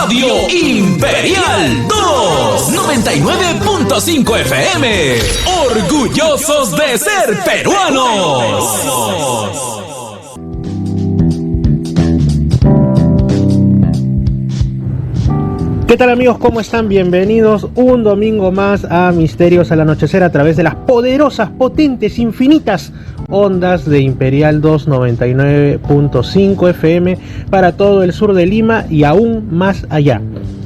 Radio Imperial 2, 99.5 FM. Orgullosos de ser peruanos. ¿Qué tal, amigos? ¿Cómo están? Bienvenidos un domingo más a Misterios al Anochecer a través de las poderosas, potentes, infinitas ondas de Imperial 2, 99.5 FM para todo el sur de Lima y aún más allá.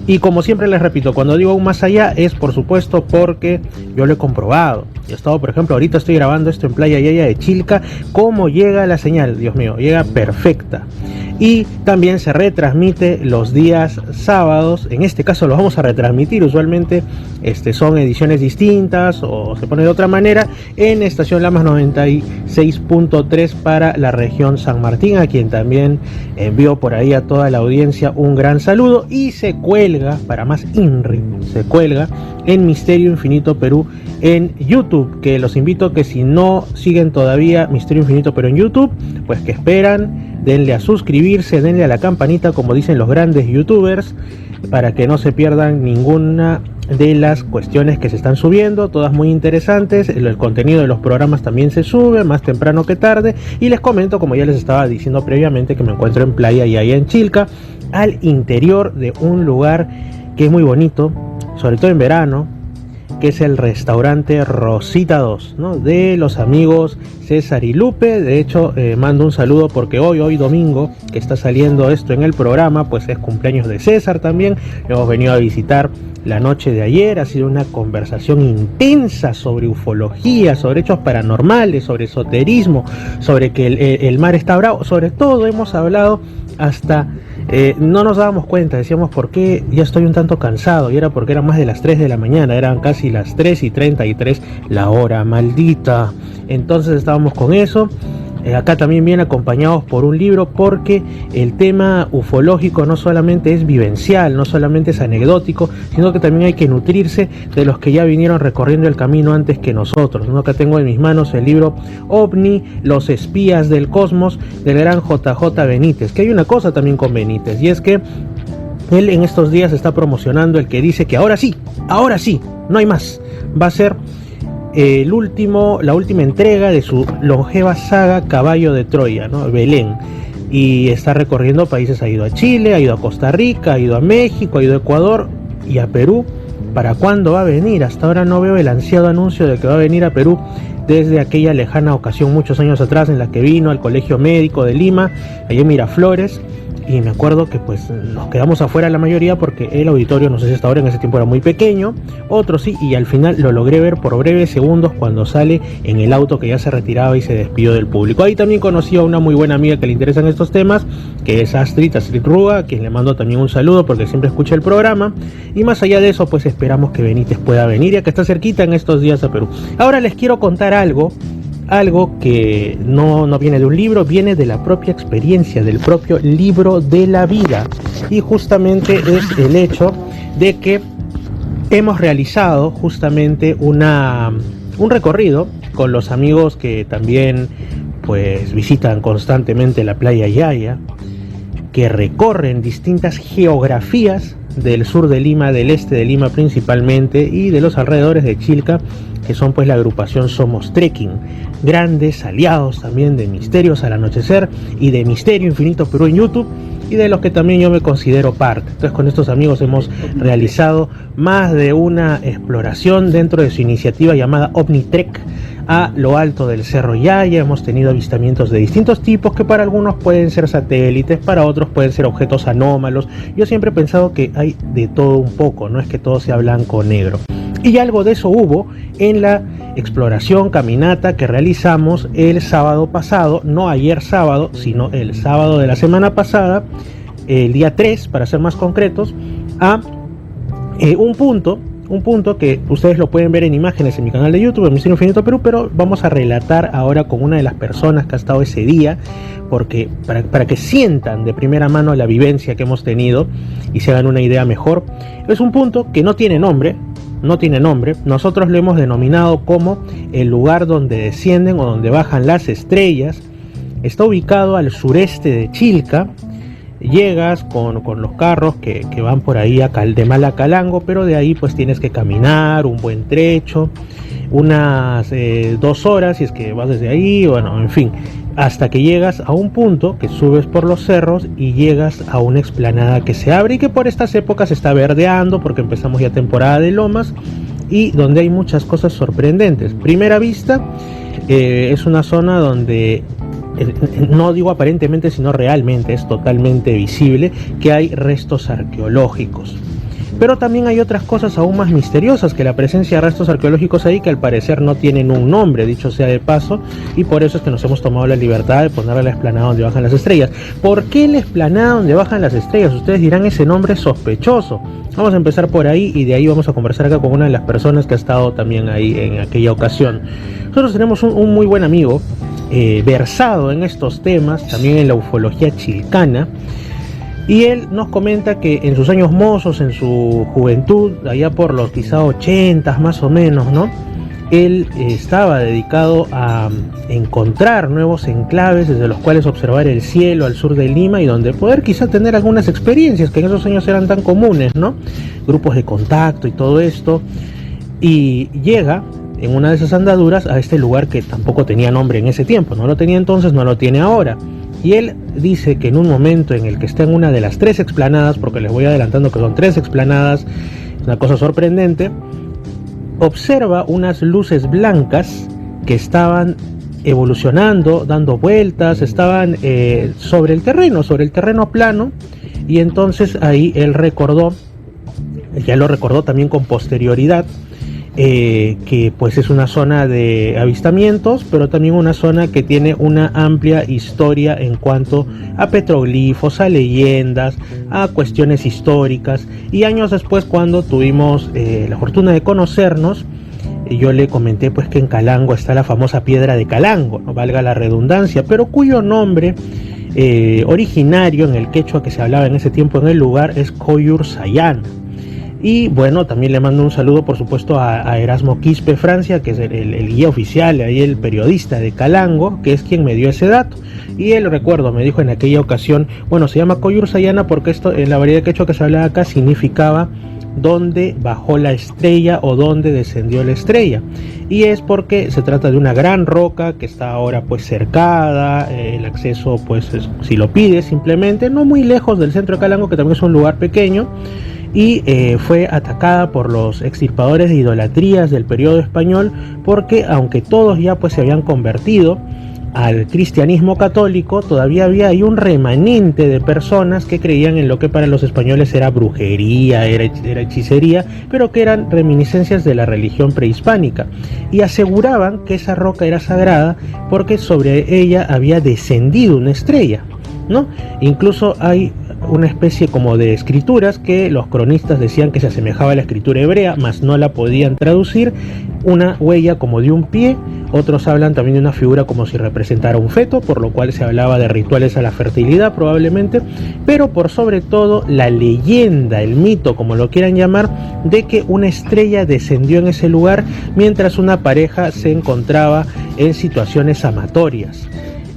Y como siempre les repito, cuando digo aún más allá es por supuesto porque yo lo he comprobado. He estado, por ejemplo, ahorita estoy grabando esto en Playa Yaya de Chilca. ¿Cómo llega la señal? Dios mío, llega perfecta. Y también se retransmite los días sábados. En este caso lo vamos a retransmitir. Usualmente son ediciones distintas o se pone de otra manera en Estación Lamas 96.3 para la región San Martín, a quien también envío por ahí a toda la audiencia un gran saludo. Y se cuelga, para más INRI, se cuelga en Misterio Infinito Perú en YouTube, que los invito a que si no siguen todavía Misterio Infinito Perú en YouTube, pues que esperan, denle a suscribirse, denle a la campanita, como dicen los grandes youtubers, para que no se pierdan ninguna de las cuestiones que se están subiendo, todas muy interesantes. El contenido de los programas también se sube más temprano que tarde. Y les comento, como ya les estaba diciendo previamente, que me encuentro en Playa Yaya en Chilca, al interior de un lugar que es muy bonito, sobre todo en verano, que es el restaurante Rosita 2, ¿no? De los amigos César y Lupe. De hecho, mando un saludo porque hoy domingo, que está saliendo esto en el programa, pues es cumpleaños de César también. Hemos venido a visitar la noche de ayer. Ha sido una conversación intensa sobre ufología, sobre hechos paranormales, sobre esoterismo, sobre que el mar está bravo. Sobre todo hemos hablado hasta... no nos dábamos cuenta, decíamos por qué ya estoy un tanto cansado, y era porque eran más de las 3 de la mañana, eran casi las 3:33, la hora maldita. Entonces estábamos con eso. Acá también bien acompañados por un libro, porque el tema ufológico no solamente es vivencial, no solamente es anecdótico, sino que también hay que nutrirse de los que ya vinieron recorriendo el camino antes que nosotros, ¿no? Acá tengo en mis manos el libro OVNI, los espías del cosmos, del gran JJ Benítez. Que hay una cosa también con Benítez, y es que él en estos días está promocionando el que dice que ahora sí, no hay más. Va a ser la última entrega de su longeva saga Caballo de Troya, ¿no? Belén. Y está recorriendo países, ha ido a Chile, ha ido a Costa Rica, ha ido a México, ha ido a Ecuador y a Perú. ¿Para cuándo va a venir? Hasta ahora no veo el ansiado anuncio de que va a venir a Perú desde aquella lejana ocasión, muchos años atrás, en la que vino al Colegio Médico de Lima, allá en Miraflores. Y me acuerdo que pues nos quedamos afuera la mayoría porque el auditorio, no sé si hasta ahora, en ese tiempo era muy pequeño, otros sí, y al final lo logré ver por breves segundos cuando sale en el auto que ya se retiraba y se despidió del público. Ahí también conocí a una muy buena amiga que le interesan estos temas, que es Astrid Ruga, a quien le mando también un saludo porque siempre escucha el programa. Y más allá de eso, pues esperamos que Benítez pueda venir, ya que está cerquita en estos días a Perú. Ahora les quiero contar algo que no viene de un libro, viene de la propia experiencia, del propio libro de la vida. Y justamente es el hecho de que hemos realizado justamente un recorrido con los amigos que también pues visitan constantemente la Playa Yaya, que recorren distintas geografías del sur de Lima, del este de Lima principalmente, y de los alrededores de Chilca, que son pues la agrupación Somos Trekking, grandes aliados también de Misterios al Anochecer y de Misterio Infinito Perú en YouTube, y de los que también yo me considero parte. Entonces, con estos amigos hemos realizado más de una exploración dentro de su iniciativa llamada OVNITREK a lo alto del Cerro Yaya. Hemos tenido avistamientos de distintos tipos, que para algunos pueden ser satélites, para otros pueden ser objetos anómalos. Yo siempre he pensado que hay de todo un poco, no es que todo sea blanco o negro. Y algo de eso hubo en la exploración, caminata que realizamos el sábado pasado, no ayer sábado, sino el sábado de la semana pasada, el día 3, para ser más concretos, a un punto que ustedes lo pueden ver en imágenes en mi canal de YouTube, en Misterio Infinito Perú, pero vamos a relatar ahora con una de las personas que ha estado ese día, porque para que sientan de primera mano la vivencia que hemos tenido y se hagan una idea mejor. Es un punto que no tiene nombre, nosotros lo hemos denominado como el lugar donde descienden o donde bajan las estrellas. Está ubicado al sureste de Chilca, Llegas con los carros que van por ahí a Caldemal a Calango, pero de ahí pues tienes que caminar un buen trecho, unas 2 horas si es que vas desde ahí, bueno, en fin, hasta que llegas a un punto que subes por los cerros y llegas a una explanada que se abre y que por estas épocas está verdeando porque empezamos ya temporada de lomas y donde hay muchas cosas sorprendentes. Primera vista, es una zona donde no digo aparentemente sino realmente es totalmente visible que hay restos arqueológicos, pero también hay otras cosas aún más misteriosas que la presencia de restos arqueológicos ahí que al parecer no tienen un nombre, dicho sea de paso, y por eso es que nos hemos tomado la libertad de ponerle la explanada donde bajan las estrellas. ¿Por qué la explanada donde bajan las estrellas? Ustedes dirán, ese nombre es sospechoso. Vamos a empezar por ahí y de ahí vamos a conversar acá con una de las personas que ha estado también ahí en aquella ocasión. Nosotros tenemos un muy buen amigo versado en estos temas, también en la ufología chilcana, y él nos comenta que en sus años mozos, en su juventud, allá por los quizá 80 más o menos, ¿no? Él estaba dedicado a encontrar nuevos enclaves desde los cuales observar el cielo al sur de Lima y donde poder quizá tener algunas experiencias que en esos años eran tan comunes, ¿no? Grupos de contacto y todo esto, y llega en una de esas andaduras a este lugar que tampoco tenía nombre en ese tiempo, no lo tenía entonces, no lo tiene ahora. Y él dice que en un momento en el que está en una de las 3 explanadas, porque les voy adelantando que son 3 explanadas, es una cosa sorprendente, observa unas luces blancas que estaban evolucionando, dando vueltas, estaban sobre el terreno plano, y entonces ahí él recordó, ya lo recordó también con posterioridad, que pues es una zona de avistamientos, pero también una zona que tiene una amplia historia en cuanto a petroglifos, a leyendas, a cuestiones históricas. Y años después, cuando tuvimos la fortuna de conocernos, yo le comenté pues que en Calango está la famosa piedra de Calango, no valga la redundancia, pero cuyo nombre originario en el quechua que se hablaba en ese tiempo en el lugar es Coyur Sayana. Y bueno, también le mando un saludo por supuesto a Erasmo Quispe Francia, que es el guía oficial, ahí el periodista de Calango, que es quien me dio ese dato. Y él, recuerdo, me dijo en aquella ocasión, bueno, se llama Coyur Sayana porque esto en la variedad quechua que se hablaba acá significaba donde bajó la estrella o donde descendió la estrella, y es porque se trata de una gran roca que está ahora pues cercada, el acceso pues si lo pides simplemente, no muy lejos del centro de Calango, que también es un lugar pequeño, y fue atacada por los extirpadores de idolatrías del periodo español, porque aunque todos ya pues se habían convertido al cristianismo católico, todavía había ahí un remanente de personas que creían en lo que para los españoles era brujería, era hechicería, pero que eran reminiscencias de la religión prehispánica, y aseguraban que esa roca era sagrada porque sobre ella había descendido una estrella, ¿no? Incluso hay una especie como de escrituras que los cronistas decían que se asemejaba a la escritura hebrea, mas no la podían traducir, una huella como de un pie, otros hablan también de una figura como si representara un feto, por lo cual se hablaba de rituales a la fertilidad probablemente, pero por sobre todo la leyenda, el mito, como lo quieran llamar, de que una estrella descendió en ese lugar mientras una pareja se encontraba en situaciones amatorias.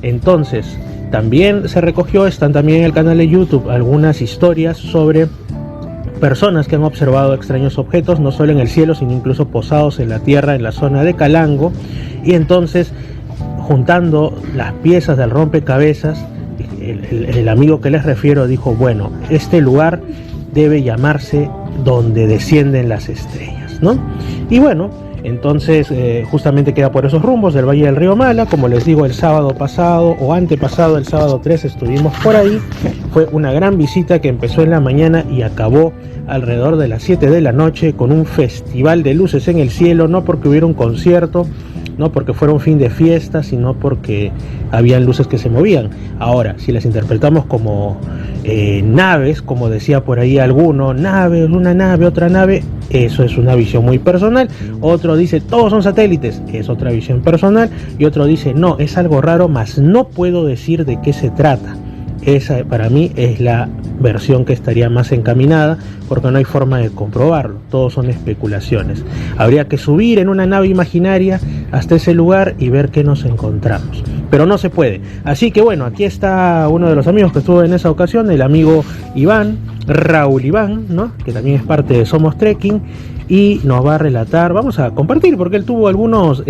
Entonces, también se recogió, están también en el canal de YouTube, algunas historias sobre personas que han observado extraños objetos, no solo en el cielo, sino incluso posados en la tierra, en la zona de Calango, y entonces, juntando las piezas del rompecabezas, el amigo que les refiero dijo, bueno, este lugar debe llamarse donde descienden las estrellas, ¿no? Y bueno, entonces justamente queda por esos rumbos del Valle del Río Mala. Como les digo, el sábado pasado o antepasado, el sábado 3 estuvimos por ahí. Fue una gran visita que empezó en la mañana y acabó alrededor de las 7 de la noche con un festival de luces en el cielo, no porque hubiera un concierto, no porque fuera un fin de fiesta, sino porque habían luces que se movían. Ahora, si las interpretamos como naves, como decía por ahí alguno, naves, una nave, otra nave, eso es una visión muy personal. Otro dice, todos son satélites, es otra visión personal. Y otro dice, no, es algo raro, mas no puedo decir de qué se trata. Esa para mí es la versión que estaría más encaminada, porque no hay forma de comprobarlo, todos son especulaciones. Habría que subir en una nave imaginaria hasta ese lugar y ver qué nos encontramos. Pero no se puede. Así que bueno, aquí está uno de los amigos que estuvo en esa ocasión, el amigo Iván, Raúl Iván, ¿no? Que también es parte de Somos Trekking, y nos va a relatar, vamos a compartir, porque él tuvo algunos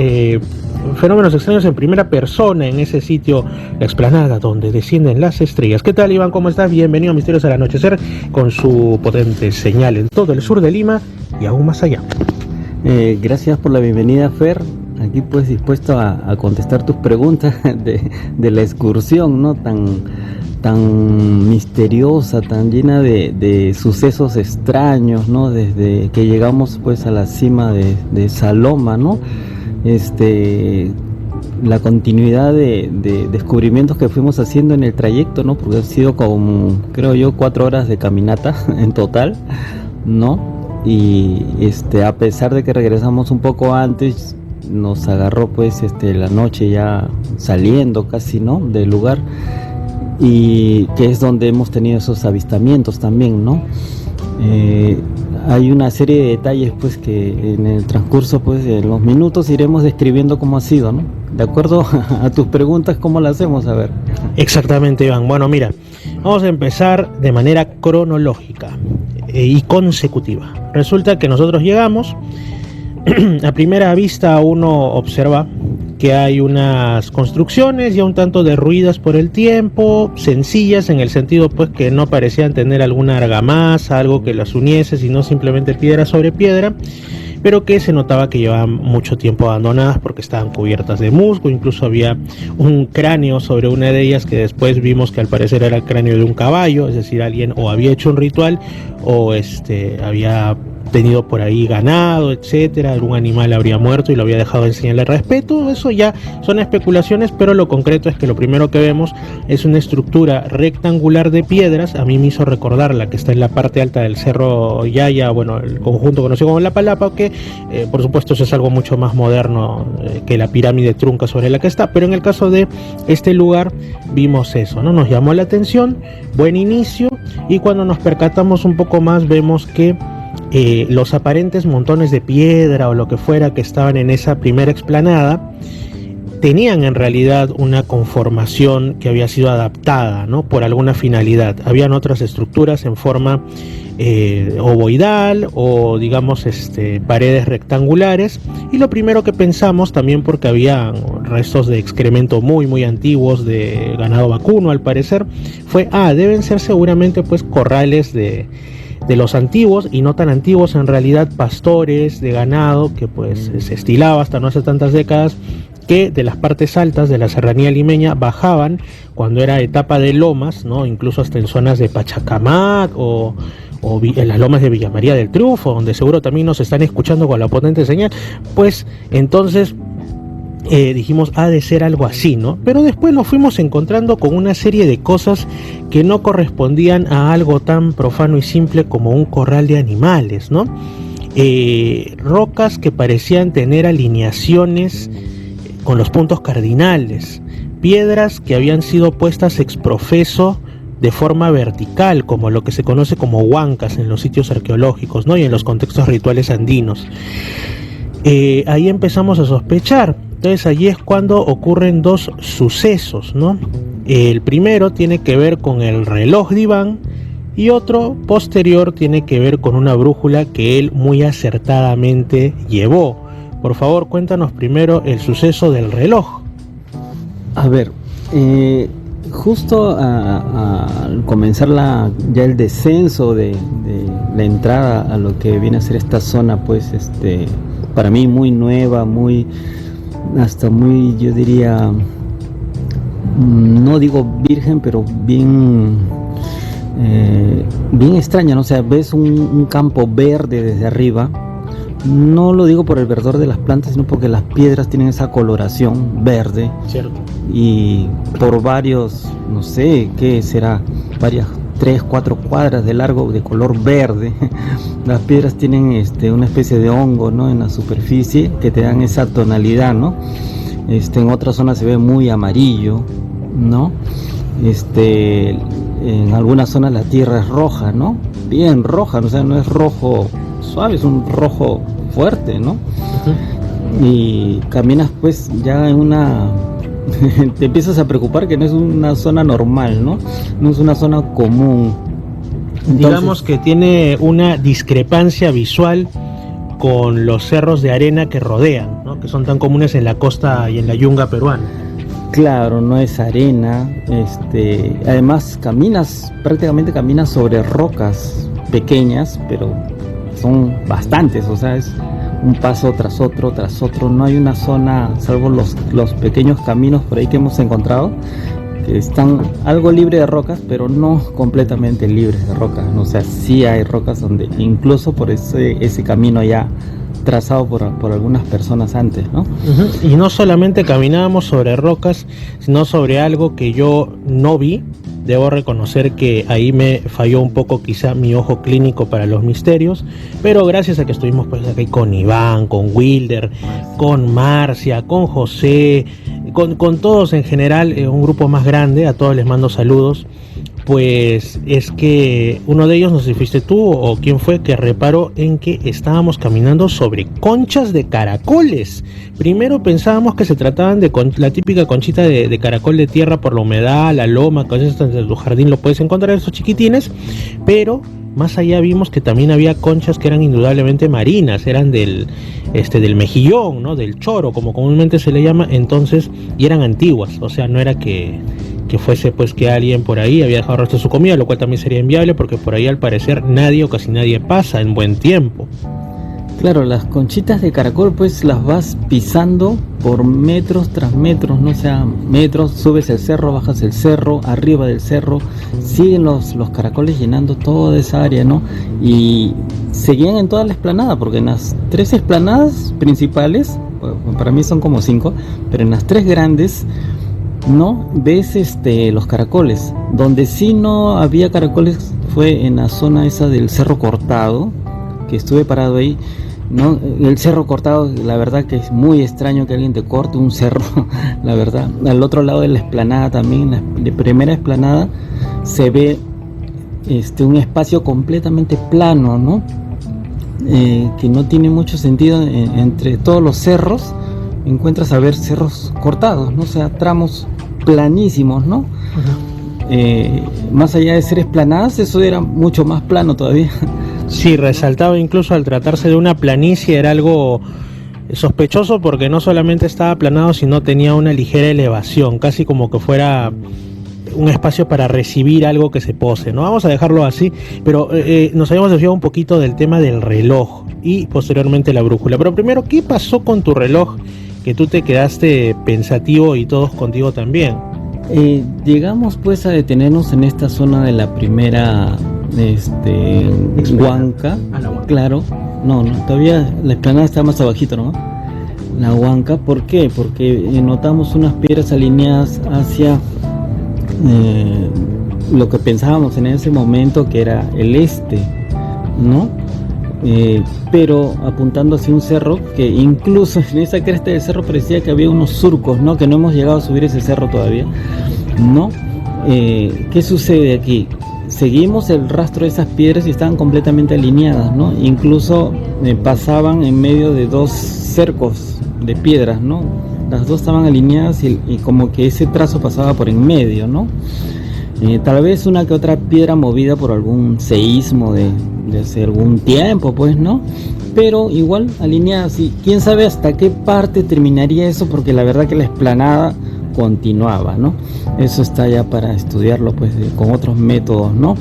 fenómenos extraños en primera persona en ese sitio, la explanada donde descienden las estrellas. ¿Qué tal, Iván? ¿Cómo estás? Bienvenido a Misterios al Anochecer, con su potente señal en todo el sur de Lima y aún más allá. Gracias por la bienvenida, Fer. Aquí pues dispuesto a contestar tus preguntas de la excursión, ¿no? Tan misteriosa, tan llena de sucesos extraños, ¿no? Desde que llegamos pues a la cima de Saloma, ¿no? La continuidad de descubrimientos que fuimos haciendo en el trayecto, ¿no? Porque ha sido como, creo yo, 4 horas de caminata en total, ¿no? Y a pesar de que regresamos un poco antes, nos agarró pues la noche ya saliendo casi, ¿no? Del lugar, y que es donde hemos tenido esos avistamientos también, ¿no? Hay una serie de detalles pues que en el transcurso pues de los minutos iremos describiendo cómo ha sido, ¿no? De acuerdo a tus preguntas, ¿cómo la hacemos? A ver. Exactamente, Iván. Bueno, mira, vamos a empezar de manera cronológica y consecutiva. Resulta que nosotros llegamos, a primera vista uno observa que hay unas construcciones ya un tanto derruidas por el tiempo, sencillas en el sentido pues que no parecían tener alguna argamasa, algo que las uniese, sino simplemente piedra sobre piedra, pero que se notaba que llevaban mucho tiempo abandonadas porque estaban cubiertas de musgo. Incluso había un cráneo sobre una de ellas que después vimos que al parecer era el cráneo de un caballo, es decir, alguien o había hecho un ritual o había tenido por ahí ganado, etcétera, algún animal habría muerto y lo había dejado en señal de respeto. Eso ya son especulaciones, pero lo concreto es que lo primero que vemos es una estructura rectangular de piedras. A mí me hizo recordar la que está en la parte alta del Cerro Yaya, bueno, el conjunto conocido como La Palapa, que por supuesto eso es algo mucho más moderno que la pirámide trunca sobre la que está, pero en el caso de este lugar vimos eso, ¿no? Nos llamó la atención, buen inicio, y cuando nos percatamos un poco más vemos que los aparentes montones de piedra o lo que fuera que estaban en esa primera explanada tenían en realidad una conformación que había sido adaptada, ¿no? Por alguna finalidad. Habían otras estructuras en forma ovoidal o digamos paredes rectangulares, y lo primero que pensamos, también porque había restos de excremento muy muy antiguos de ganado vacuno al parecer, fue deben ser seguramente pues corrales de los antiguos y no tan antiguos en realidad, pastores de ganado que pues se estilaba hasta no hace tantas décadas, que de las partes altas de la serranía limeña bajaban cuando era etapa de lomas, ¿no? Incluso hasta en zonas de Pachacamac o en las lomas de Villa María del Triunfo, donde seguro también nos están escuchando con la potente señal. Pues entonces dijimos, ha de ser algo así, ¿no? Pero después nos fuimos encontrando con una serie de cosas que no correspondían a algo tan profano y simple como un corral de animales, ¿no? Rocas que parecían tener alineaciones con los puntos cardinales, piedras que habían sido puestas ex profeso de forma vertical, como lo que se conoce como huancas en los sitios arqueológicos, ¿no? Y en los contextos rituales andinos. Ahí empezamos a sospechar. Entonces allí es cuando ocurren dos sucesos, ¿no? El primero tiene que ver con el reloj de Iván y otro posterior tiene que ver con una brújula que él muy acertadamente llevó. Por favor, cuéntanos primero el suceso del reloj. A ver, justo al comenzar ya el descenso de la entrada a lo que viene a ser esta zona, pues para mí muy nueva, hasta muy, yo diría, no digo virgen, pero bien extraña, ¿no? O sea, ves un campo verde desde arriba. No lo digo por el verdor de las plantas, sino porque las piedras tienen esa coloración verde. Cierto. Y por varios, no sé qué será, varias 3-4 cuadras de largo de color verde. Las piedras tienen una especie de hongo, ¿no? En la superficie que te dan esa tonalidad, ¿no? En otras zonas se ve muy amarillo, ¿no? En algunas zonas la tierra es roja, ¿no? Bien roja, o sea, no es rojo suave, es un rojo fuerte, ¿no? y caminas pues ya en una te empiezas a preocupar que no es una zona normal, ¿no? No es una zona común. Entonces, digamos que tiene una discrepancia visual con los cerros de arena que rodean, ¿no? Que son tan comunes en la costa y en la yunga peruana. claro, no es arena, además prácticamente caminas sobre rocas pequeñas, pero son bastantes, o sea, es un paso tras otro, no hay una zona, salvo los pequeños caminos por ahí que hemos encontrado, que están algo libres de rocas, pero no completamente libres de rocas, ¿no? O sea, sí hay rocas donde, incluso por ese camino ya trazado por algunas personas antes, ¿no? Uh-huh. Y no solamente caminábamos sobre rocas, sino sobre algo que yo no vi. Debo reconocer que ahí me falló un poco quizá mi ojo clínico para los misterios, pero gracias a que estuvimos pues aquí con Iván, con Wilder, con Marcia, con José, con todos en general, un grupo más grande, a todos les mando saludos. Pues es que uno de ellos, no sé si fuiste tú o quién fue, que reparó en que estábamos caminando sobre conchas de caracoles. Primero pensábamos que se trataban de la típica conchita de caracol de tierra por la humedad, la loma, que a veces en tu jardín lo puedes encontrar, estos chiquitines, pero más allá vimos que también había conchas que eran indudablemente marinas, eran del mejillón, ¿no? Del choro, como comúnmente se le llama, entonces, y eran antiguas, o sea, no era que fuese pues que alguien por ahí había dejado rastro de su comida, lo cual también sería inviable porque por ahí al parecer nadie o casi nadie pasa en buen tiempo. Claro, las conchitas de caracol pues las vas pisando por metros tras metros, no, o sea, metros, subes el cerro, bajas el cerro, arriba del cerro, siguen los caracoles llenando toda esa área, ¿no? Y seguían en toda la explanada, porque en las 3 explanadas principales, para mí son como 5, pero en las 3 grandes, no ves los caracoles. Donde sí no había caracoles fue en la zona esa del Cerro Cortado, que estuve parado ahí, ¿no? El Cerro Cortado, la verdad que es muy extraño que alguien te corte un cerro, la verdad. Al otro lado de la explanada también, la primera explanada, se ve un espacio completamente plano, ¿no? Que no tiene mucho sentido. Entre todos los cerros encuentras a ver cerros cortados, ¿no? O sea, tramos planísimos, ¿no? Uh-huh. Más allá de ser esplanadas, eso era mucho más plano todavía. Sí, resaltaba incluso al tratarse de una planicie, era algo sospechoso porque no solamente estaba aplanado, sino tenía una ligera elevación, casi como que fuera un espacio para recibir algo que se pose, ¿no? Vamos a dejarlo así, pero nos habíamos desviado un poquito del tema del reloj y posteriormente la brújula. Pero primero, ¿qué pasó con tu reloj? Que tú te quedaste pensativo y todos contigo también. Llegamos pues a detenernos en esta zona de la primera Huanca. Claro, no, todavía la explanada está más abajito, ¿no? La Huanca, ¿por qué? Porque notamos unas piedras alineadas hacia lo que pensábamos en ese momento que era el este, ¿no? Pero apuntando hacia un cerro que incluso en esa cresta del cerro parecía que había unos surcos, ¿no? Que no hemos llegado a subir ese cerro todavía, ¿no? ¿Qué sucede aquí? Seguimos el rastro de esas piedras y estaban completamente alineadas, ¿no? Incluso pasaban en medio de 2 cercos de piedras, ¿no? Las dos estaban alineadas y como que ese trazo pasaba por en medio, ¿no? Tal vez una que otra piedra movida por algún seísmo de hace algún tiempo, pues, ¿no? Pero igual alineadas, y quién sabe hasta qué parte terminaría eso, porque la verdad que la explanada continuaba, ¿no? Eso está ya para estudiarlo, pues, con otros métodos, ¿no?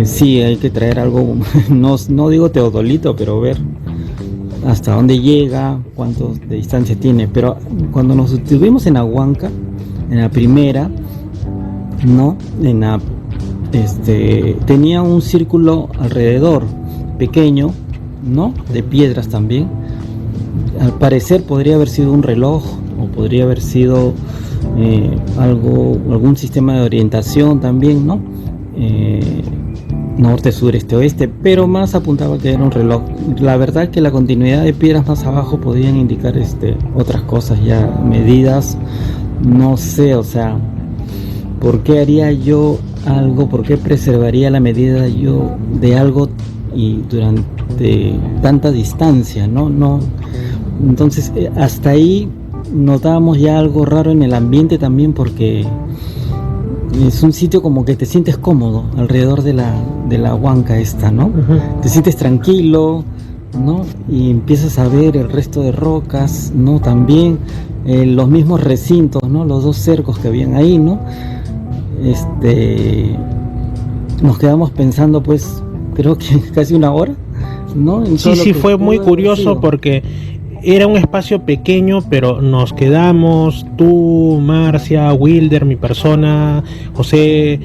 Sí, hay que traer algo, no digo teodolito, pero ver hasta dónde llega, cuánto de distancia tiene. Pero cuando nos estuvimos en Huanca, en la primera, no, tenía un círculo alrededor pequeño, ¿no? De piedras también. Al parecer podría haber sido un reloj o podría haber sido algún sistema de orientación también, ¿no? Norte, sur, este, oeste, pero más apuntaba que era un reloj. La verdad que la continuidad de piedras más abajo podían indicar otras cosas ya, medidas, no sé, o sea, ¿por qué haría yo algo? ¿Por qué preservaría la medida yo de algo y durante tanta distancia? No Entonces hasta ahí notábamos ya algo raro en el ambiente también, porque es un sitio como que te sientes cómodo alrededor de la huanca esta, ¿no? Uh-huh. Te sientes tranquilo, ¿no? Y empiezas a ver el resto de rocas, ¿no? También los mismos recintos, ¿no? Los dos cercos que habían ahí, ¿no? Nos quedamos pensando, pues, creo que casi una hora, ¿no? Sí, fue muy curioso porque era un espacio pequeño, pero nos quedamos, tú, Marcia, Wilder, mi persona, José,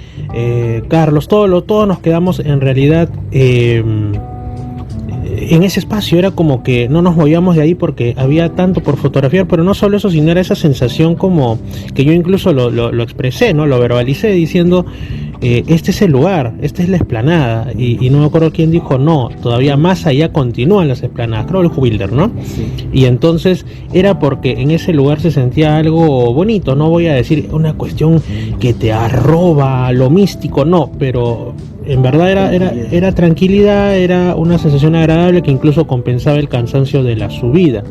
Carlos, todos nos quedamos en realidad en ese espacio. Era como que no nos movíamos de ahí porque había tanto por fotografiar, pero no solo eso, sino era esa sensación como que yo incluso lo expresé, ¿no? Lo verbalicé diciendo, este es el lugar, esta es la explanada, y no me acuerdo quién dijo, no, todavía más allá continúan las explanadas, creo que el Wilder, ¿no? Sí. Y entonces era porque en ese lugar se sentía algo bonito, no voy a decir una cuestión que te arroba lo místico, no, pero en verdad era tranquilidad, era una sensación agradable que incluso compensaba el cansancio de la subida.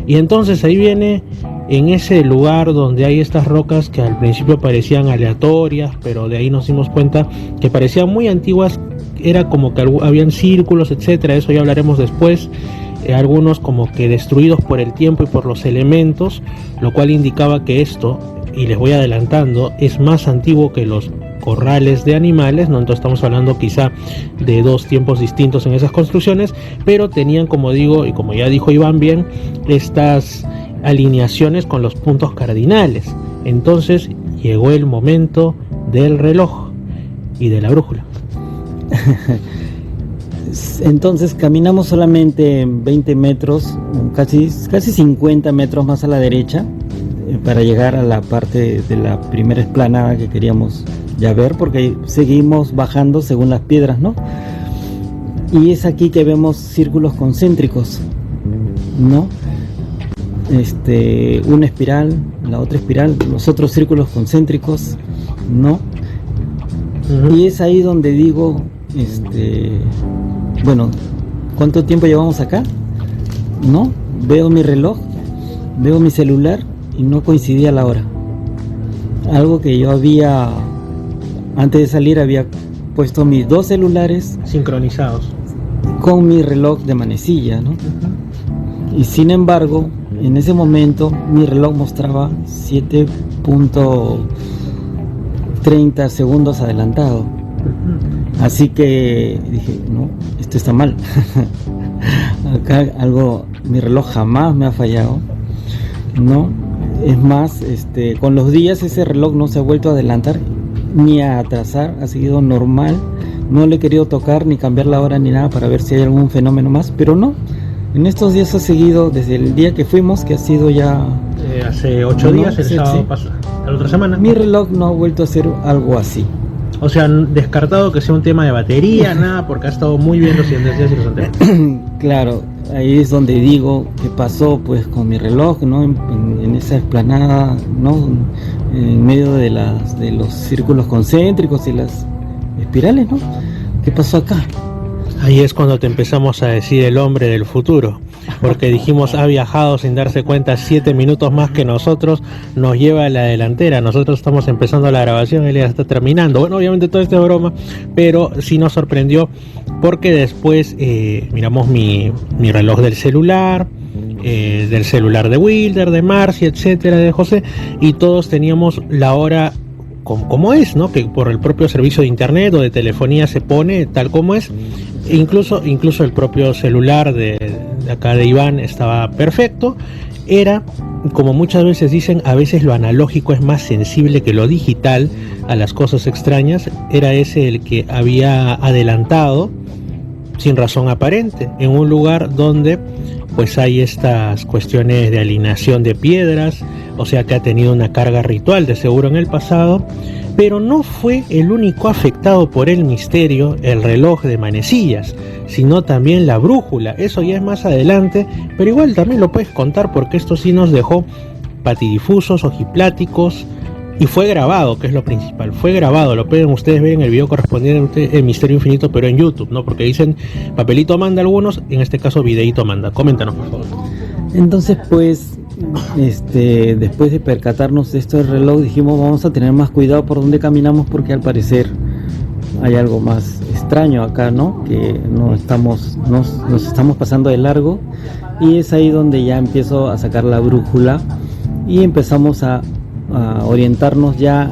Y entonces ahí viene, en ese lugar donde hay estas rocas que al principio parecían aleatorias, pero de ahí nos dimos cuenta que parecían muy antiguas, era como que habían círculos, etcétera, eso ya hablaremos después, algunos como que destruidos por el tiempo y por los elementos, lo cual indicaba que esto, y les voy adelantando, es más antiguo que los corrales de animales, ¿no? Entonces estamos hablando quizá de dos tiempos distintos en esas construcciones, pero tenían, como digo, y como ya dijo Iván bien, estas alineaciones con los puntos cardinales. Entonces llegó el momento del reloj y de la brújula. Entonces caminamos solamente 20 metros, casi 50 metros más a la derecha, para llegar a la parte de la primera explanada que queríamos ya ver, porque seguimos bajando según las piedras, ¿no? Y es aquí que vemos círculos concéntricos, ¿no? Una espiral, la otra espiral, los otros círculos concéntricos, ¿no? Uh-huh. Y es ahí donde digo, bueno, ¿cuánto tiempo llevamos acá? ¿No? Veo mi reloj, veo mi celular y no coincidía la hora. Algo que yo había, antes de salir, había puesto mis dos celulares sincronizados con mi reloj de manecilla, ¿no? Uh-huh. Y sin embargo, en ese momento mi reloj mostraba 7.30 segundos adelantado. Uh-huh. Así que dije, no, esto está mal. Acá algo, mi reloj jamás me ha fallado, ¿no? Es más, con los días ese reloj no se ha vuelto a adelantar ni a atrasar, ha seguido normal. No le he querido tocar ni cambiar la hora ni nada para ver si hay algún fenómeno más, pero no. En estos días ha seguido desde el día que fuimos, que ha sido ya hace 8 días, el sábado pasado, la otra semana. Mi reloj no ha vuelto a hacer algo así. O sea, descartado que sea un tema de batería, nada, porque ha estado muy bien los siguientes días y los anteriores. Claro, ahí es donde digo qué pasó pues con mi reloj, ¿no? En esa explanada, ¿no? En medio de los círculos concéntricos y las espirales, ¿no? ¿Qué pasó acá? Ahí es cuando te empezamos a decir el hombre del futuro, porque dijimos ha viajado sin darse cuenta 7 minutos más que nosotros, nos lleva a la delantera, nosotros estamos empezando la grabación, él ya está terminando. Bueno, obviamente todo esto es broma, pero sí nos sorprendió porque después miramos mi reloj del celular de Wilder, de Marcia, etcétera, de José, y todos teníamos la hora como es, ¿no? Que por el propio servicio de internet o de telefonía se pone tal como es. Incluso el propio celular de acá de Iván estaba perfecto. Era, como muchas veces dicen, a veces lo analógico es más sensible que lo digital a las cosas extrañas. Era ese el que había adelantado sin razón aparente en un lugar donde pues hay estas cuestiones de alineación de piedras, o sea que ha tenido una carga ritual de seguro en el pasado. Pero no fue el único afectado por el misterio, el reloj de manecillas, sino también la brújula. Eso ya es más adelante, pero igual también lo puedes contar porque esto sí nos dejó patidifusos, ojipláticos, y fue grabado, que es lo principal. Fue grabado, lo pueden ustedes ver en el video correspondiente El Misterio Infinito, pero en YouTube, ¿no? Porque dicen papelito manda algunos, en este caso videito manda. Coméntanos, por favor. Entonces pues después de percatarnos de esto del reloj, dijimos vamos a tener más cuidado por donde caminamos, porque al parecer hay algo más extraño acá, ¿no? Que nos estamos pasando de largo, y es ahí donde ya empiezo a sacar la brújula y empezamos a orientarnos ya,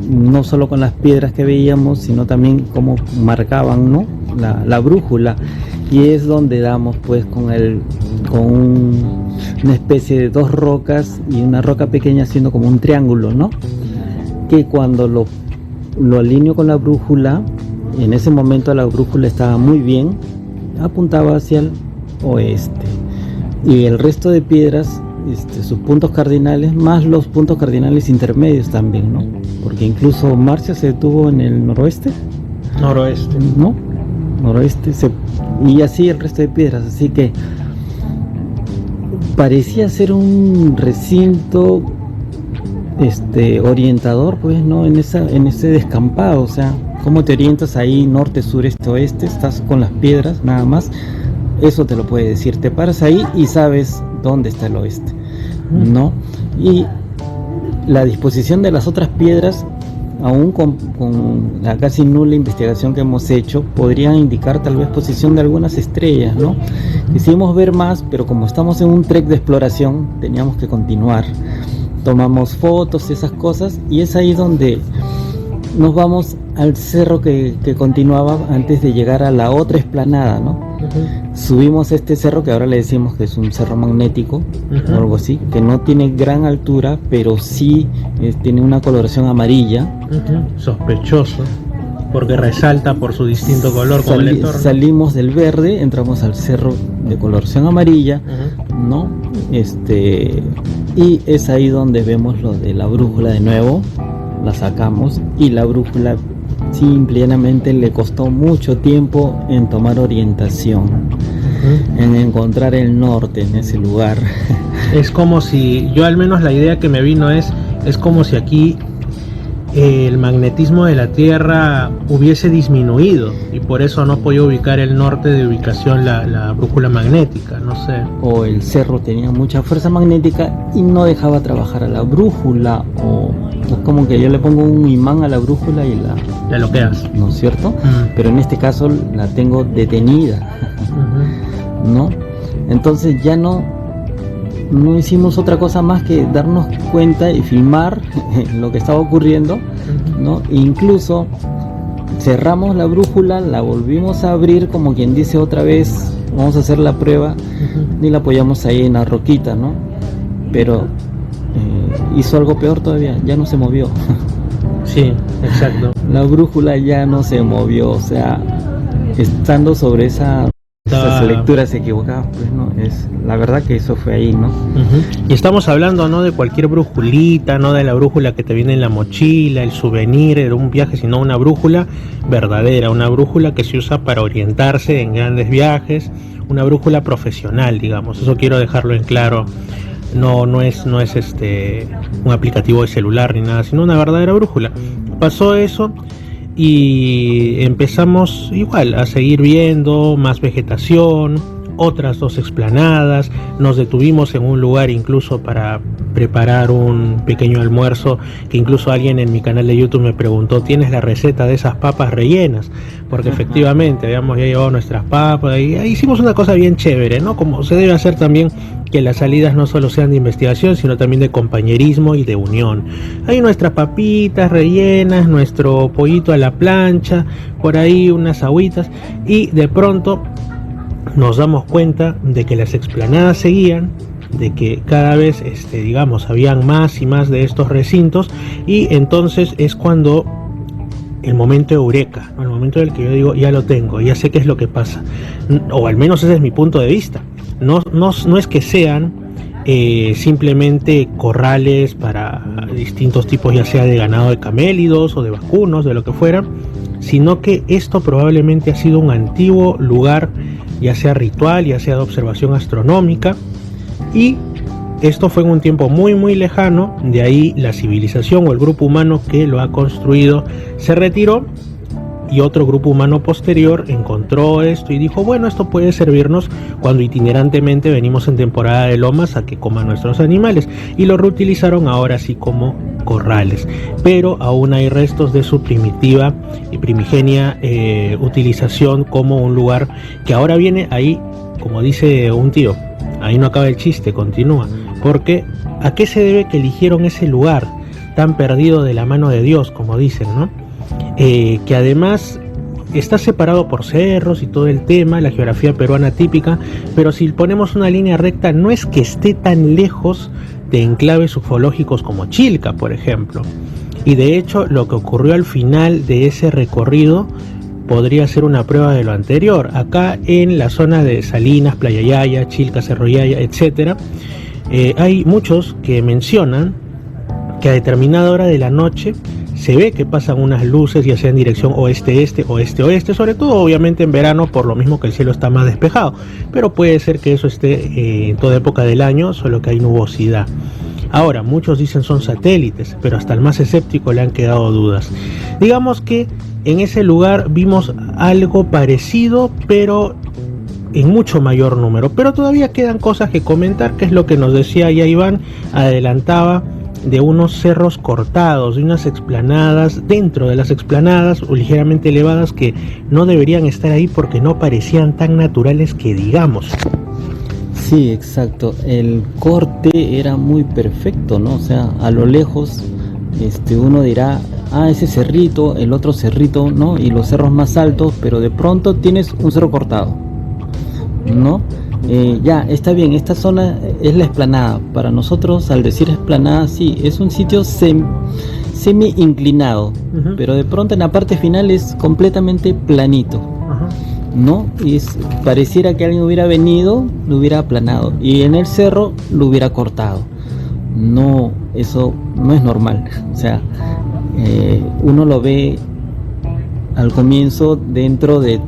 no solo con las piedras que veíamos, sino también cómo marcaban, ¿no? la brújula, y es donde damos pues con una especie de dos rocas y una roca pequeña haciendo como un triángulo, ¿no? Que cuando lo alineo con la brújula, en ese momento la brújula estaba muy bien, apuntaba hacia el oeste, y el resto de piedras, sus puntos cardinales, más los puntos cardinales intermedios también, ¿no? Porque incluso Marcia se detuvo en el noroeste, ¿no? Noroeste, y así el resto de piedras, así que parecía ser un recinto orientador, pues, ¿no? En ese descampado, o sea, ¿cómo te orientas ahí norte, sur, este, oeste? Estás con las piedras nada más, eso te lo puede decir, te paras ahí y sabes dónde está el oeste, ¿no? Y la disposición de las otras piedras, aún con la casi nula investigación que hemos hecho, podrían indicar tal vez posición de algunas estrellas, ¿no? Quisimos ver más, pero como estamos en un trek de exploración, teníamos que continuar. Tomamos fotos, esas cosas, y es ahí donde nos vamos al cerro que continuaba antes de llegar a la otra explanada, ¿no? Subimos este cerro que ahora le decimos que es un cerro magnético, o algo así, que no tiene gran altura, pero sí tiene una coloración amarilla. Sospechoso, porque resalta por su distinto color como el entorno. Salimos del verde, entramos al cerro de coloración amarilla, ¿no? Y es ahí donde vemos lo de la brújula de nuevo, la sacamos, y la brújula simplemente le costó mucho tiempo en tomar orientación, en encontrar el norte en ese lugar. Es como si, yo al menos la idea que me vino es como si aquí el magnetismo de la Tierra hubiese disminuido y por eso no podía ubicar el norte de ubicación la brújula magnética, no sé. O el cerro tenía mucha fuerza magnética y no dejaba trabajar a la brújula, o es como que yo le pongo un imán a la brújula y la bloqueas, ¿no es cierto? Pero en este caso la tengo detenida, ¿no? Entonces ya no hicimos otra cosa más que darnos cuenta y filmar lo que estaba ocurriendo, ¿no? E incluso cerramos la brújula, la volvimos a abrir, como quien dice otra vez, vamos a hacer la prueba, y la apoyamos ahí en la roquita, ¿no? Pero hizo algo peor todavía, ya no se movió. Sí, exacto. La brújula ya no se movió, o sea, estando sobre esas lecturas equivocadas, pues, ¿no? Es la verdad que eso fue ahí, ¿no? Y estamos hablando no de cualquier brújulita, no de la brújula que te viene en la mochila, el souvenir de un viaje, sino una brújula verdadera, una brújula que se usa para orientarse en grandes viajes, una brújula profesional, digamos. Eso quiero dejarlo en claro. No es un aplicativo de celular ni nada, sino una verdadera brújula. Pasó eso y empezamos igual a seguir viendo más vegetación, otras dos explanadas, nos detuvimos en un lugar incluso para preparar un pequeño almuerzo, que incluso alguien en mi canal de YouTube me preguntó, ¿tienes la receta de esas papas rellenas? Porque efectivamente habíamos ya llevado nuestras papas y hicimos una cosa bien chévere, ¿no? Como se debe hacer también, que las salidas no solo sean de investigación, sino también de compañerismo y de unión. Hay nuestras papitas rellenas, nuestro pollito a la plancha, por ahí unas agüitas, y de pronto nos damos cuenta de que las explanadas seguían, de que cada vez digamos habían más y más de estos recintos, y entonces es cuando el momento eureka, ¿no? El momento del que yo digo, ya lo tengo, ya sé qué es lo que pasa, o al menos ese es mi punto de vista. No es que sean simplemente corrales para distintos tipos, ya sea de ganado de camélidos o de vacunos, de lo que fuera, sino que esto probablemente ha sido un antiguo lugar, ya sea ritual, ya sea de observación astronómica, y esto fue en un tiempo muy muy lejano. De ahí la civilización o el grupo humano que lo ha construido se retiró y otro grupo humano posterior encontró esto y dijo, bueno, esto puede servirnos cuando itinerantemente venimos en temporada de lomas a que coman nuestros animales, y lo reutilizaron ahora sí como corrales, pero aún hay restos de su primitiva y primigenia utilización como un lugar que ahora viene ahí, como dice un tío, ahí no acaba el chiste, continúa, porque ¿a qué se debe que eligieron ese lugar tan perdido de la mano de Dios, como dicen, ¿no? Que además está separado por cerros y todo el tema, la geografía peruana típica, pero si ponemos una línea recta no es que esté tan lejos de enclaves ufológicos como Chilca, por ejemplo. Y de hecho lo que ocurrió al final de ese recorrido podría ser una prueba de lo anterior. Acá en la zona de Salinas, Playa Yaya, Chilca, Cerro Yaya, etc., hay muchos que mencionan que a determinada hora de la noche se ve que pasan unas luces, ya sea en dirección oeste-este, oeste-oeste, sobre todo obviamente en verano, por lo mismo que el cielo está más despejado, pero puede ser que eso esté en toda época del año, solo que hay nubosidad. Ahora, muchos dicen son satélites, pero hasta el más escéptico le han quedado dudas. Digamos que en ese lugar vimos algo parecido, pero en mucho mayor número, pero todavía quedan cosas que comentar, que es lo que nos decía ya Iván, adelantaba, de unos cerros cortados, de unas explanadas, dentro de las explanadas o ligeramente elevadas, que no deberían estar ahí porque no parecían tan naturales que digamos. Sí, exacto, el corte era muy perfecto, ¿no? O sea, a lo lejos uno dirá, ese cerrito, el otro cerrito, ¿no? Y los cerros más altos, pero de pronto tienes un cerro cortado, ¿no? Ya, está bien, esta zona es la explanada. Para nosotros, al decir explanada, sí, es un sitio semi inclinado, pero de pronto en la parte final es completamente planito, ¿no? Y pareciera que alguien hubiera venido, lo hubiera aplanado, y en el cerro lo hubiera cortado. No, eso no es normal. O sea, uno lo ve al comienzo dentro de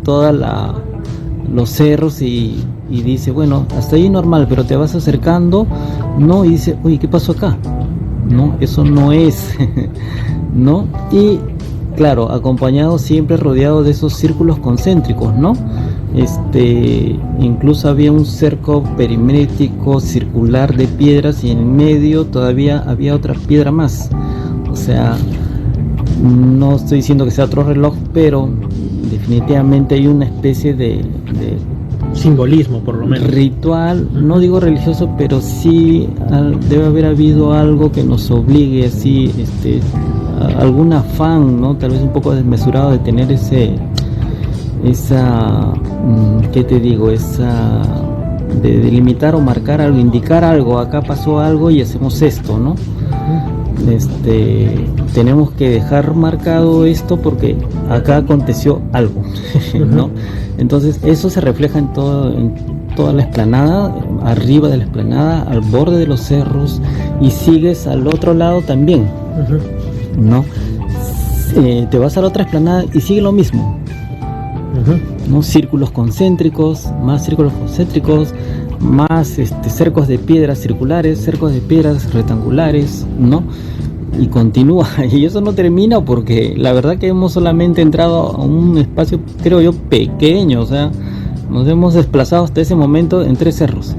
los cerros y dice, bueno, hasta ahí normal, pero te vas acercando, no, y dice, uy, ¿qué pasó acá? No, eso no es, ¿no? Y claro, acompañado, siempre rodeado de esos círculos concéntricos, ¿no? Incluso había un cerco perimétrico circular de piedras y en medio todavía había otra piedra más. O sea, no estoy diciendo que sea otro reloj, pero definitivamente hay una especie de simbolismo, por lo menos ritual, no digo religioso, pero sí debe haber habido algo que nos obligue así, algún afán, ¿no? Tal vez un poco desmesurado de tener ¿qué te digo? De delimitar o marcar algo, indicar algo, acá pasó algo y hacemos esto, ¿no? Tenemos que dejar marcado esto porque acá aconteció algo, ¿no? Entonces eso se refleja en toda la explanada, arriba de la explanada, al borde de los cerros, y sigues al otro lado también, ¿no? Te vas a la otra explanada y sigue lo mismo, ¿no? Círculos concéntricos, más cercos de piedras circulares, cercos de piedras rectangulares, ¿no? Y continúa, y eso no termina porque la verdad que hemos solamente entrado a un espacio, creo yo, pequeño. O sea, nos hemos desplazado hasta ese momento en 3 cerros,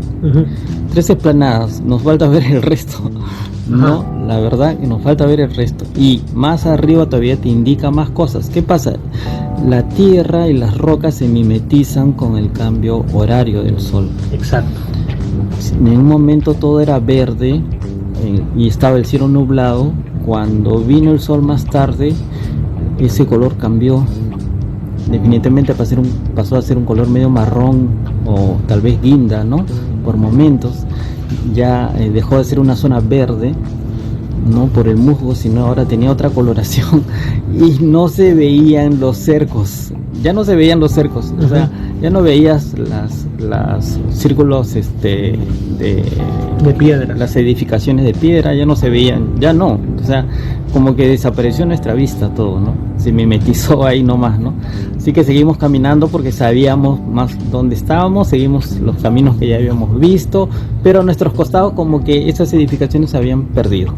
3 explanadas, nos falta ver el resto, ¿no? La verdad que nos falta ver el resto, y más arriba todavía te indica más cosas. ¿Qué pasa? La tierra y las rocas se mimetizan con el cambio horario del sol. Exacto. En un momento todo era verde y estaba el cielo nublado. Cuando vino el sol más tarde, ese color cambió. Definitivamente pasó a ser un color medio marrón o tal vez guinda, ¿no? Por momentos ya dejó de ser una zona verde, no por el musgo, sino ahora tenía otra coloración y no se veían los cercos, o sea, ya no veías las círculos de piedra, las edificaciones de piedra ya no se veían, ya no, o sea, como que desapareció en nuestra vista todo, ¿no? Se mimetizó ahí nomás, ¿no? Así que seguimos caminando porque sabíamos más dónde estábamos, seguimos los caminos que ya habíamos visto, pero a nuestros costados como que esas edificaciones se habían perdido.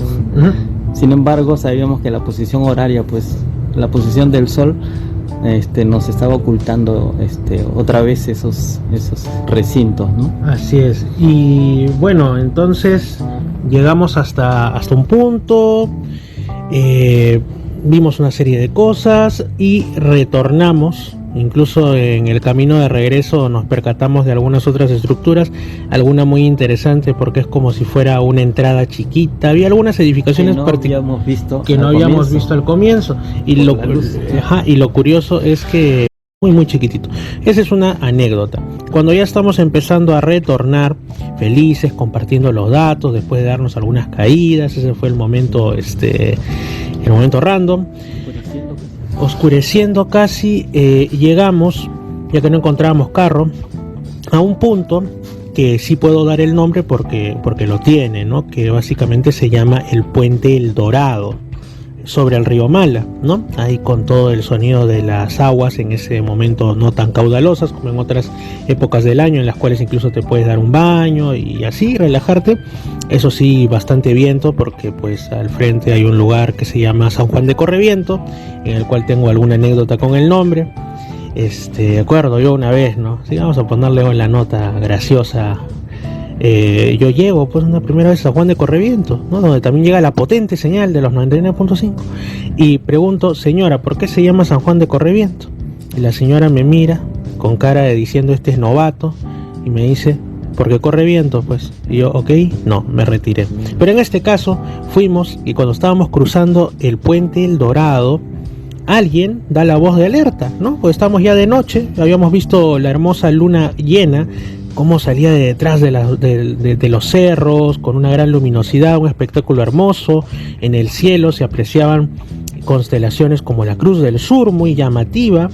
Sin embargo, sabíamos que la posición horaria, pues la posición del sol nos estaba ocultando otra vez esos recintos, ¿no? Así es. Y bueno, entonces llegamos hasta un punto, vimos una serie de cosas y retornamos. Incluso en el camino de regreso nos percatamos de algunas otras estructuras, alguna muy interesante porque es como si fuera una entrada chiquita. Había algunas edificaciones que no habíamos visto al comienzo. Y lo curioso es que muy chiquitito. Esa es una anécdota. Cuando ya estamos empezando a retornar, felices, compartiendo los datos, después de darnos algunas caídas, ese fue el momento random. Oscureciendo casi, llegamos, ya que no encontrábamos carro, a un punto que sí puedo dar el nombre porque lo tiene, ¿no? Que básicamente se llama el Puente El Dorado, sobre el río Mala, ¿no? Ahí con todo el sonido de las aguas en ese momento no tan caudalosas como en otras épocas del año, en las cuales incluso te puedes dar un baño y así relajarte. Eso sí, bastante viento porque pues al frente hay un lugar que se llama San Juan de Correviento, en el cual tengo alguna anécdota con el nombre. Acuerdo yo una vez, ¿no? Sí, vamos a ponerle en la nota graciosa. Yo llego pues una primera vez a San Juan de Correviento, ¿no? Donde también llega la potente señal de los 99.5 y pregunto: señora, ¿por qué se llama San Juan de Correviento? Y la señora me mira con cara de diciendo este es novato y me dice: porque corre viento, pues. Y yo, ok, no, me retiré. Pero en este caso fuimos y cuando estábamos cruzando el Puente El Dorado, alguien da la voz de alerta, ¿no? Pues estamos ya de noche, habíamos visto la hermosa luna llena, cómo salía de detrás de los cerros, con una gran luminosidad, un espectáculo hermoso. En el cielo se apreciaban constelaciones como la Cruz del Sur, muy llamativa.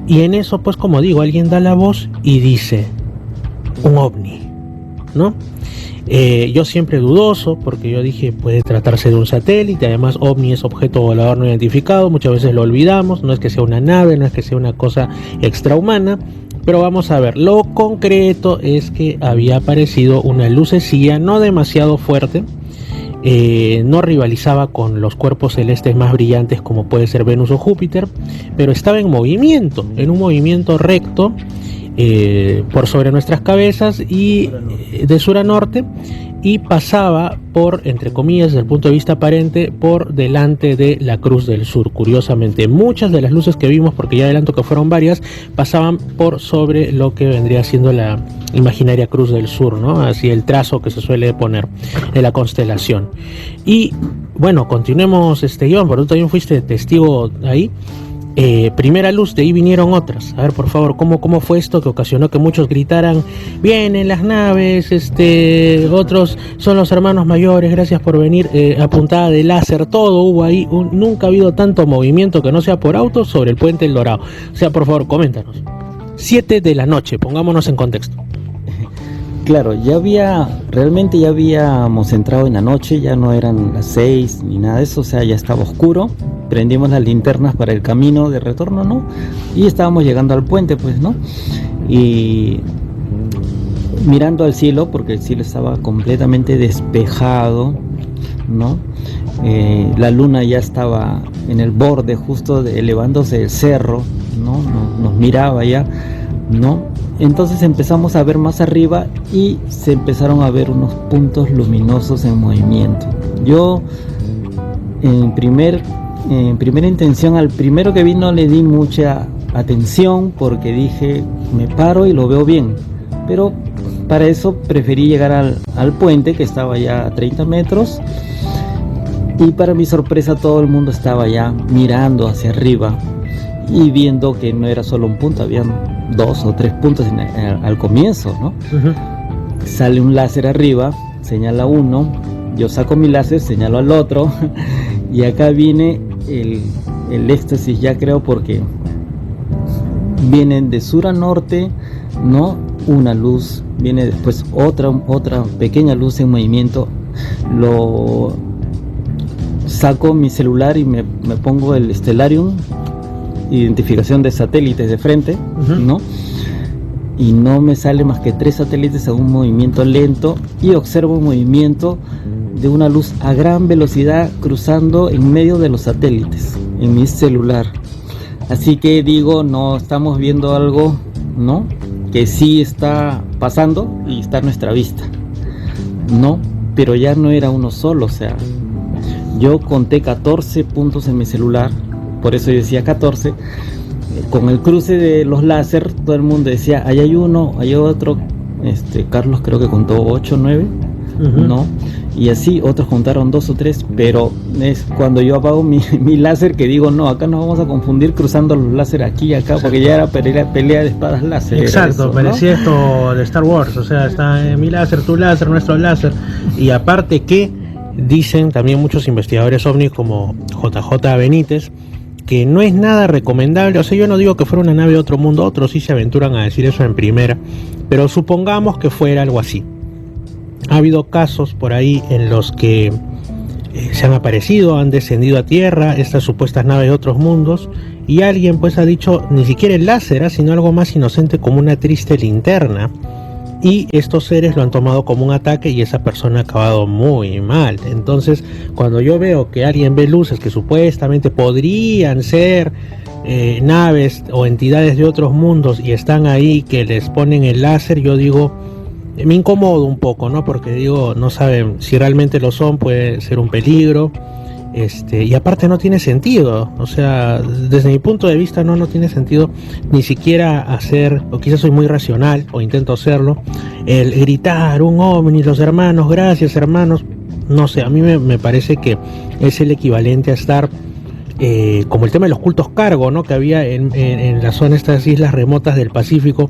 Y en eso, pues como digo, alguien da la voz y dice: un ovni, ¿no? Yo siempre dudoso, porque yo dije, puede tratarse de un satélite. Además, ovni es objeto volador no identificado, muchas veces lo olvidamos, no es que sea una nave, no es que sea una cosa extrahumana. Pero vamos a ver, lo concreto es que había aparecido una lucecilla no demasiado fuerte, no rivalizaba con los cuerpos celestes más brillantes como puede ser Venus o Júpiter, pero estaba en movimiento, en un movimiento recto, por sobre nuestras cabezas y de sur a norte, y pasaba por, entre comillas, desde el punto de vista aparente, por delante de la Cruz del Sur. Curiosamente, muchas de las luces que vimos, porque ya adelanto que fueron varias, pasaban por sobre lo que vendría siendo la imaginaria Cruz del Sur, ¿no? Así el trazo que se suele poner de la constelación. Y bueno, continuemos, Iván, porque tú también fuiste testigo ahí. Primera luz, de ahí vinieron otras. A ver, por favor, ¿cómo fue esto que ocasionó que muchos gritaran: vienen las naves, otros son los hermanos mayores, gracias por venir, apuntada de láser, todo hubo ahí, nunca ha habido tanto movimiento que no sea por autos sobre el Puente El Dorado? O sea, por favor, coméntanos. 7 de la noche, pongámonos en contexto. Claro, realmente ya habíamos entrado en la noche, ya no eran las 6 ni nada de eso, o sea, ya estaba oscuro. Prendimos las linternas para el camino de retorno, ¿no? Y estábamos llegando al puente, pues, ¿no? Y mirando al cielo, porque el cielo estaba completamente despejado, ¿no? La luna ya estaba en el borde, justo elevándose del cerro, ¿no? Nos miraba ya, ¿no? Entonces empezamos a ver más arriba y se empezaron a ver unos puntos luminosos en movimiento. Yo, en primera intención, al primero que vi no le di mucha atención porque dije, me paro y lo veo bien, pero para eso preferí llegar al puente, que estaba ya a 30 metros, y para mi sorpresa todo el mundo estaba ya mirando hacia arriba y viendo que no era solo un punto, habían 2 o 3 puntos al comienzo, ¿no? Uh-huh. Sale un láser arriba, señala uno, yo saco mi láser, señalo al otro, y acá viene el éxtasis, ya creo, porque vienen de sur a norte, ¿no? Una luz, viene después otra pequeña luz en movimiento. Lo saco mi celular y me pongo el Stellarium, identificación de satélites de frente, uh-huh, ¿no? Y no me sale más que 3 satélites a un movimiento lento, y observo un movimiento de una luz a gran velocidad cruzando en medio de los satélites en mi celular. Así que digo, no estamos viendo algo, ¿no? Que sí está pasando y está a nuestra vista, ¿no? Pero ya no era uno solo, o sea, yo conté 14 puntos en mi celular, por eso yo decía 14. Con el cruce de los láser, todo el mundo decía, ahí hay uno, hay otro. Carlos creo que contó 8 o 9, ¿no? Y así otros contaron 2 o 3, pero es cuando yo apago mi láser que digo, no, acá nos vamos a confundir cruzando los láser aquí y acá. Exacto. Porque ya era pelea de espadas láser. Exacto, eso, parecía, ¿no?, esto de Star Wars, o sea, está mi láser, tu láser, nuestro láser. Y aparte que dicen también muchos investigadores ovnis como JJ Benítez, que no es nada recomendable, o sea, yo no digo que fuera una nave de otro mundo, otros sí se aventuran a decir eso en primera, pero supongamos que fuera algo así. Ha habido casos por ahí en los que se han aparecido, han descendido a tierra estas supuestas naves de otros mundos, y alguien pues ha dicho ni siquiera el láser, sino algo más inocente como una triste linterna, y estos seres lo han tomado como un ataque y esa persona ha acabado muy mal. Entonces, cuando yo veo que alguien ve luces que supuestamente podrían ser naves o entidades de otros mundos y están ahí, que les ponen el láser, yo digo, me incomodo un poco, ¿no? Porque digo, no saben si realmente lo son, puede ser un peligro. Y aparte no tiene sentido, o sea, desde mi punto de vista no tiene sentido ni siquiera hacer, o quizás soy muy racional, o intento hacerlo, el gritar un ovni, los hermanos, gracias hermanos, no sé, a mí me parece que es el equivalente a estar como el tema de los cultos cargo, ¿no?, que había en la zona, estas islas remotas del Pacífico,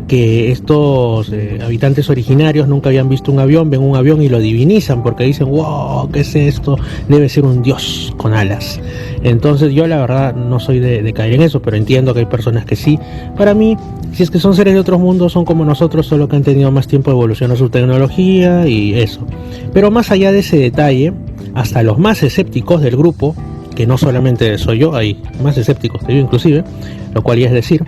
que estos habitantes originarios nunca habían visto un avión, ven un avión y lo divinizan porque dicen, wow, ¿qué es esto? Debe ser un dios con alas. Entonces yo la verdad no soy de caer en eso, pero entiendo que hay personas que sí. Para mí, si es que son seres de otros mundos, son como nosotros, solo que han tenido más tiempo de evolucionar su tecnología y eso. Pero más allá de ese detalle, hasta los más escépticos del grupo, que no solamente soy yo, hay más escépticos que yo inclusive, lo cual ya es decir,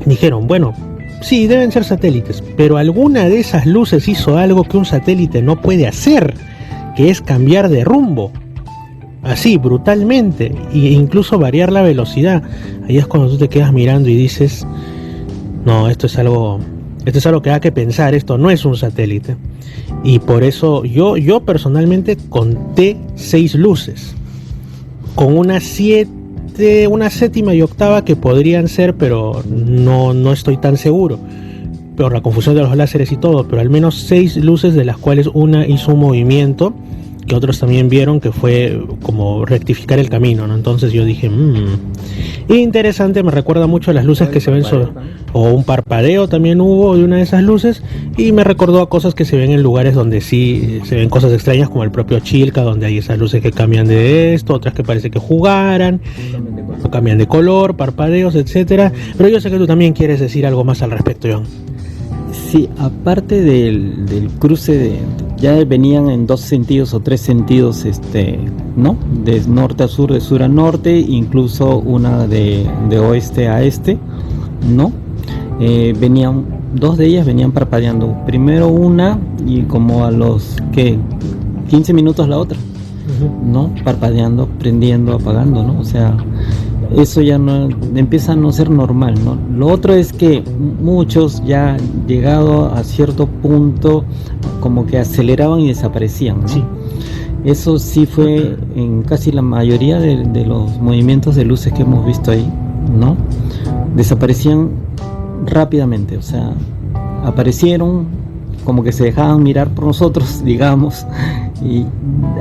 dijeron, bueno, sí, deben ser satélites, pero alguna de esas luces hizo algo que un satélite no puede hacer, que es cambiar de rumbo, así, brutalmente, e incluso variar la velocidad. Ahí es cuando tú te quedas mirando y dices, no, esto es algo que da que pensar, esto no es un satélite. Y por eso yo personalmente conté 6 luces, con una séptima y octava que podrían ser, pero no estoy tan seguro por la confusión de los láseres y todo, pero al menos 6 luces, de las cuales una hizo un movimiento que otros también vieron, que fue como rectificar el camino, ¿no? Entonces yo dije, interesante, me recuerda mucho a las luces que se ven o un parpadeo también hubo de una de esas luces, y me recordó a cosas que se ven en lugares donde sí se ven cosas extrañas, como el propio Chilca, donde hay esas luces que cambian de esto, otras que parece que jugaran, o cambian de color, parpadeos, etcétera. Pero yo sé que tú también quieres decir algo más al respecto, John. Sí, aparte del cruce ya venían en 2 sentidos o 3 sentidos, ¿no? De norte a sur, de sur a norte, incluso una de oeste a este, ¿no? Venían, 2 de ellas venían parpadeando. Primero una y como a los 15 minutos la otra, ¿no? Parpadeando, prendiendo, apagando, ¿no? O sea, eso ya no empieza a no ser normal, ¿no? Lo otro es que muchos ya llegado a cierto punto como que aceleraban y desaparecían, ¿no? Sí. Eso sí fue en casi la mayoría de los movimientos de luces que hemos visto ahí, ¿no? Desaparecían rápidamente, o sea, aparecieron como que se dejaban mirar por nosotros, digamos, y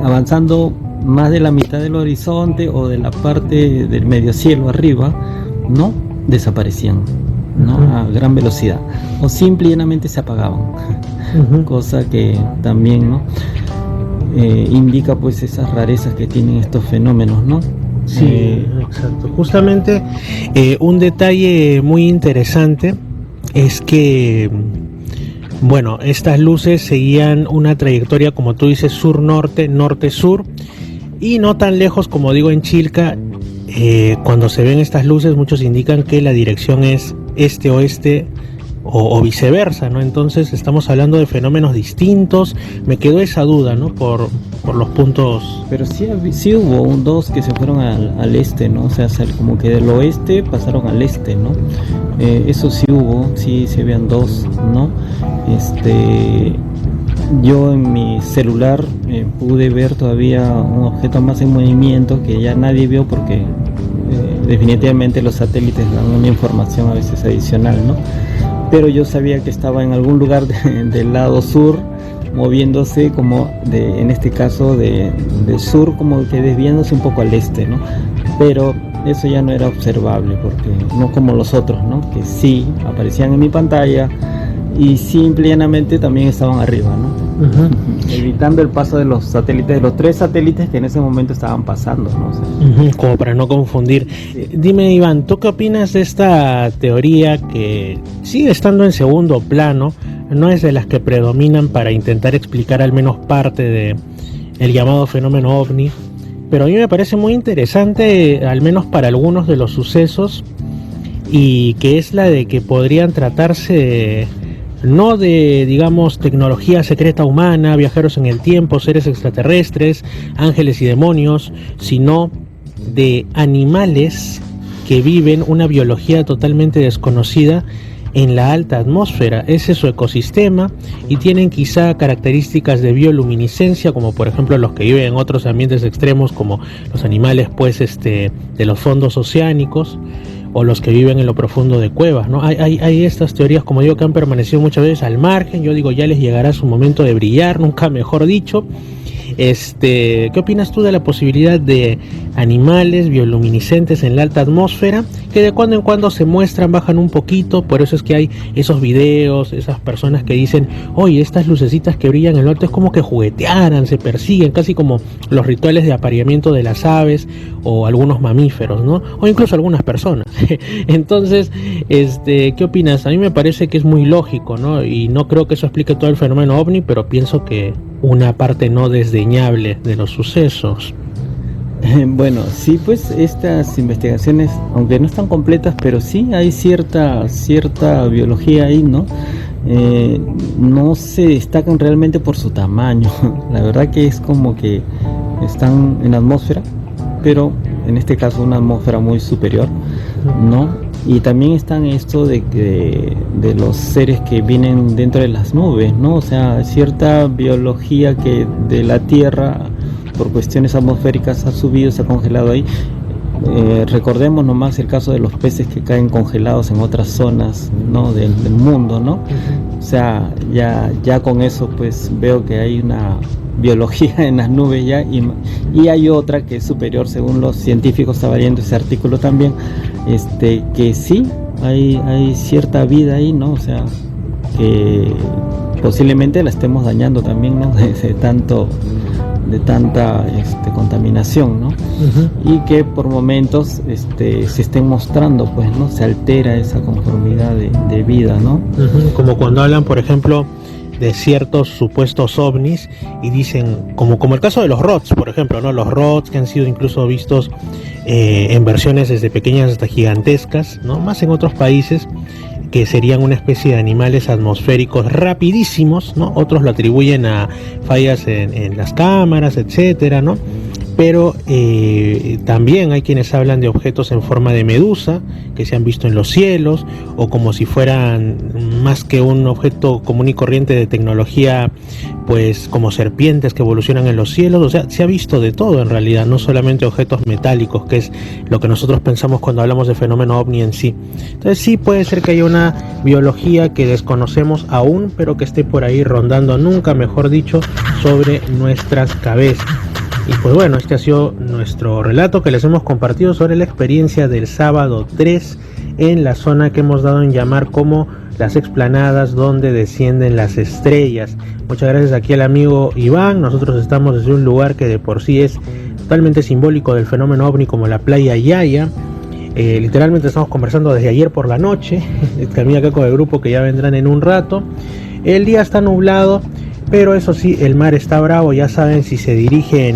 avanzando más de la mitad del horizonte o de la parte del medio cielo arriba, ¿no? Desaparecían, ¿no? A gran velocidad, o simplemente se apagaban, cosa que también, ¿no? Indica pues esas rarezas que tienen estos fenómenos, ¿no? Sí, exacto. Justamente un detalle muy interesante es que, bueno, estas luces seguían una trayectoria, como tú dices, sur-norte, norte-sur, y no tan lejos, como digo, en Chilca. Cuando se ven estas luces, muchos indican que la dirección es este-oeste o viceversa, ¿no? Entonces estamos hablando de fenómenos distintos. Me quedó esa duda, ¿no? Por por los puntos. Pero sí hubo dos que se fueron al este, ¿no? O sea, como que del oeste pasaron al este, ¿no? Eso sí hubo, sí se habían dos, ¿no? Yo en mi celular pude ver todavía un objeto más en movimiento que ya nadie vio porque definitivamente los satélites dan una información a veces adicional, ¿no? Pero yo sabía que estaba en algún lugar del lado sur, moviéndose como en este caso del sur, como que desviándose un poco al este, ¿no? Pero eso ya no era observable, porque no como los otros, ¿no? Que sí aparecían en mi pantalla y simplemente también estaban arriba, ¿no? Uh-huh. Evitando el paso de los satélites, de los 3 satélites que en ese momento estaban pasando, ¿no? O sea, como para no confundir. Sí. Dime, Iván, ¿tú qué opinas de esta teoría que sigue estando en segundo plano? No es de las que predominan para intentar explicar al menos parte de el llamado fenómeno ovni, pero a mí me parece muy interesante, al menos para algunos de los sucesos, y que es la de que podrían tratarse no de, digamos, tecnología secreta humana, viajeros en el tiempo, seres extraterrestres, ángeles y demonios, sino de animales que viven una biología totalmente desconocida en la alta atmósfera. Ese es su ecosistema y tienen quizá características de bioluminiscencia, como por ejemplo los que viven en otros ambientes extremos, como los animales pues de los fondos oceánicos, o los que viven en lo profundo de cuevas, ¿no? Hay estas teorías, como digo, que han permanecido muchas veces al margen. Yo digo, ya les llegará su momento de brillar, nunca mejor dicho. ¿Qué opinas tú de la posibilidad de animales bioluminiscentes en la alta atmósfera que de cuando en cuando se muestran, bajan un poquito? Por eso es que hay esos videos, esas personas que dicen, oye, estas lucecitas que brillan en el alto es como que juguetearan, se persiguen, casi como los rituales de apareamiento de las aves o algunos mamíferos, ¿no? O incluso algunas personas. Entonces, ¿qué opinas? A mí me parece que es muy lógico, ¿no? Y no creo que eso explique todo el fenómeno ovni, pero pienso que una parte no desdeñable de los sucesos. Bueno, sí, pues estas investigaciones, aunque no están completas, pero sí hay cierta biología ahí, ¿no? No se destacan realmente por su tamaño. La verdad que es como que están en la atmósfera, pero en este caso una atmósfera muy superior, ¿no? Y también están esto de los seres que vienen dentro de las nubes, ¿no? O sea, cierta biología que de la Tierra, por cuestiones atmosféricas, ha subido, se ha congelado ahí. Recordemos nomás el caso de los peces que caen congelados en otras zonas, ¿no? del mundo, ¿no? O sea, ya con eso pues veo que hay una biología en las nubes ya, y hay otra que es superior, según los científicos. Estaba leyendo ese artículo también, que sí hay cierta vida ahí, ¿no? O sea, que posiblemente la estemos dañando también, ¿no? de tanta contaminación, ¿no? Uh-huh. Y que por momentos se estén mostrando, pues, ¿no? Se altera esa conformidad de vida, ¿no? Uh-huh. Como cuando hablan, por ejemplo, de ciertos supuestos ovnis y dicen, como el caso de los rods, por ejemplo, ¿no? Los rods que han sido incluso vistos en versiones desde pequeñas hasta gigantescas, ¿no? Más en otros países, que serían una especie de animales atmosféricos rapidísimos, ¿no? Otros lo atribuyen a fallas en las cámaras, etcétera, ¿no? Pero también hay quienes hablan de objetos en forma de medusa que se han visto en los cielos, o como si fueran más que un objeto común y corriente de tecnología, pues como serpientes que evolucionan en los cielos. O sea, se ha visto de todo en realidad, no solamente objetos metálicos, que es lo que nosotros pensamos cuando hablamos de fenómeno ovni en sí. Entonces sí puede ser que haya una biología que desconocemos aún, pero que esté por ahí rondando, nunca mejor dicho, sobre nuestras cabezas. Y pues bueno, este ha sido nuestro relato que les hemos compartido sobre la experiencia del sábado 3 en la zona que hemos dado en llamar como las explanadas donde descienden las estrellas. Muchas gracias aquí al amigo Iván. Nosotros estamos desde un lugar que de por sí es totalmente simbólico del fenómeno ovni, como la playa Yaya. Literalmente estamos conversando desde ayer por la noche. También acá con el grupo que ya vendrán en un rato. El día está nublado, pero eso sí, el mar está bravo. Ya saben, si se dirigen,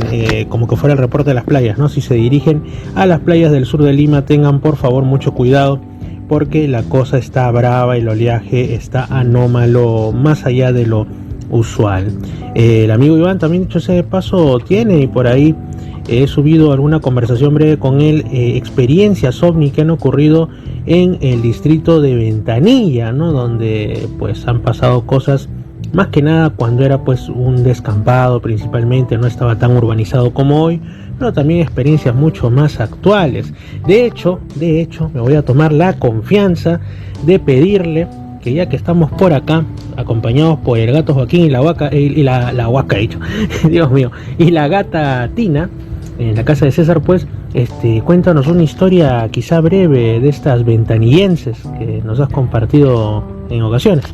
como que fuera el reporte de las playas, ¿no? Si se dirigen a las playas del sur de Lima, tengan por favor mucho cuidado, porque la cosa está brava, el oleaje está anómalo, más allá de lo usual. El amigo Iván también, dicho sea de paso, tiene, y por ahí he subido alguna conversación breve con él, experiencias ovni que han ocurrido en el distrito de Ventanilla, ¿no? Donde pues han pasado cosas, más que nada cuando era pues un descampado principalmente, no estaba tan urbanizado como hoy, pero también experiencias mucho más actuales. De hecho, me voy a tomar la confianza de pedirle que, ya que estamos por acá, acompañados por el gato Joaquín y la vaca, la huaca he dicho, Dios mío, y la gata Tina, en la casa de César, pues, cuéntanos una historia quizá breve de estas ventanillenses que nos has compartido en ocasiones.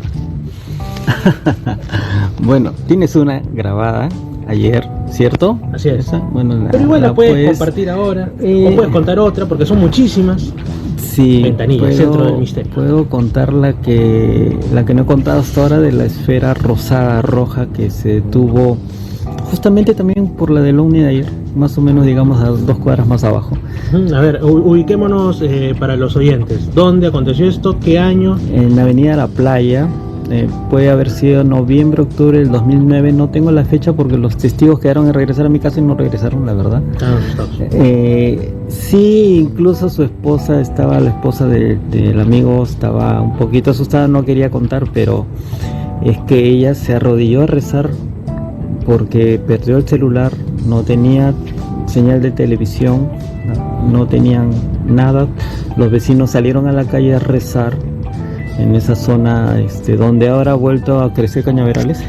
Bueno, tienes una grabada ayer, ¿cierto? Así es. Bueno, pero igual la puedes compartir ahora, o puedes contar otra, porque son muchísimas. Sí, Ventanilla, centro del misterio. Puedo contar la que no he contado hasta ahora, de la esfera rosada roja que se tuvo justamente también por la del ovni de ayer, más o menos, digamos, a 2 cuadras más abajo. A ver, ubiquémonos para los oyentes. ¿Dónde aconteció esto? ¿Qué año? En la avenida La Playa. Puede haber sido noviembre, octubre del 2009, no tengo la fecha porque los testigos quedaron en regresar a mi casa y no regresaron, la verdad. Sí, incluso su esposa, la esposa del amigo, estaba un poquito asustada, no quería contar, pero es que ella se arrodilló a rezar porque perdió el celular, no tenía señal de televisión, no tenían nada. Los vecinos salieron a la calle a rezar en esa zona donde ahora ha vuelto a crecer cañaverales,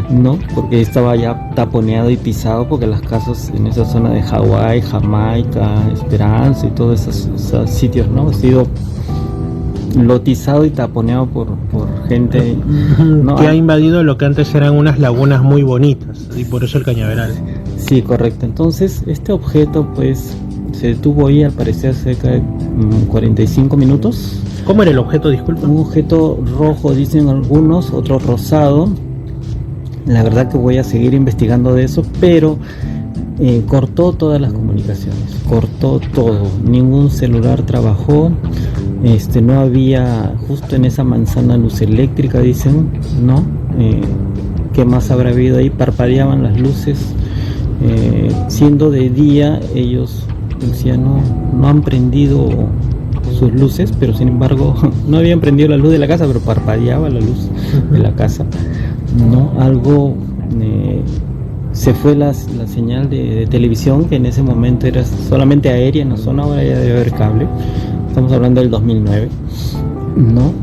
¿no? Porque estaba ya taponeado y pisado, porque las casas en esa zona de Hawái, Jamaica, Esperanza y todos esos sitios, ¿no? Ha sido lotizado y taponeado por gente, ¿no? Que ha invadido lo que antes eran unas lagunas muy bonitas, y por eso el cañaveral. Sí, correcto. Entonces este objeto pues se detuvo ahí, al parecer cerca de 45 minutos. ¿Cómo era el objeto, disculpa? Un objeto rojo, dicen algunos, otro rosado. La verdad que voy a seguir investigando de eso, pero cortó todas las comunicaciones, cortó todo, ningún celular trabajó, no había justo en esa manzana luz eléctrica, dicen, ¿no? ¿Qué más habrá habido ahí? Parpadeaban las luces, siendo de día. Ellos decían, no han prendido sus luces, pero sin embargo no habían prendido la luz de la casa, pero parpadeaba la luz de la casa, ¿no? Algo, se fue la señal de televisión, que en ese momento era solamente aérea en la zona, ahora ya debe haber cable. Estamos hablando del 2009, ¿no?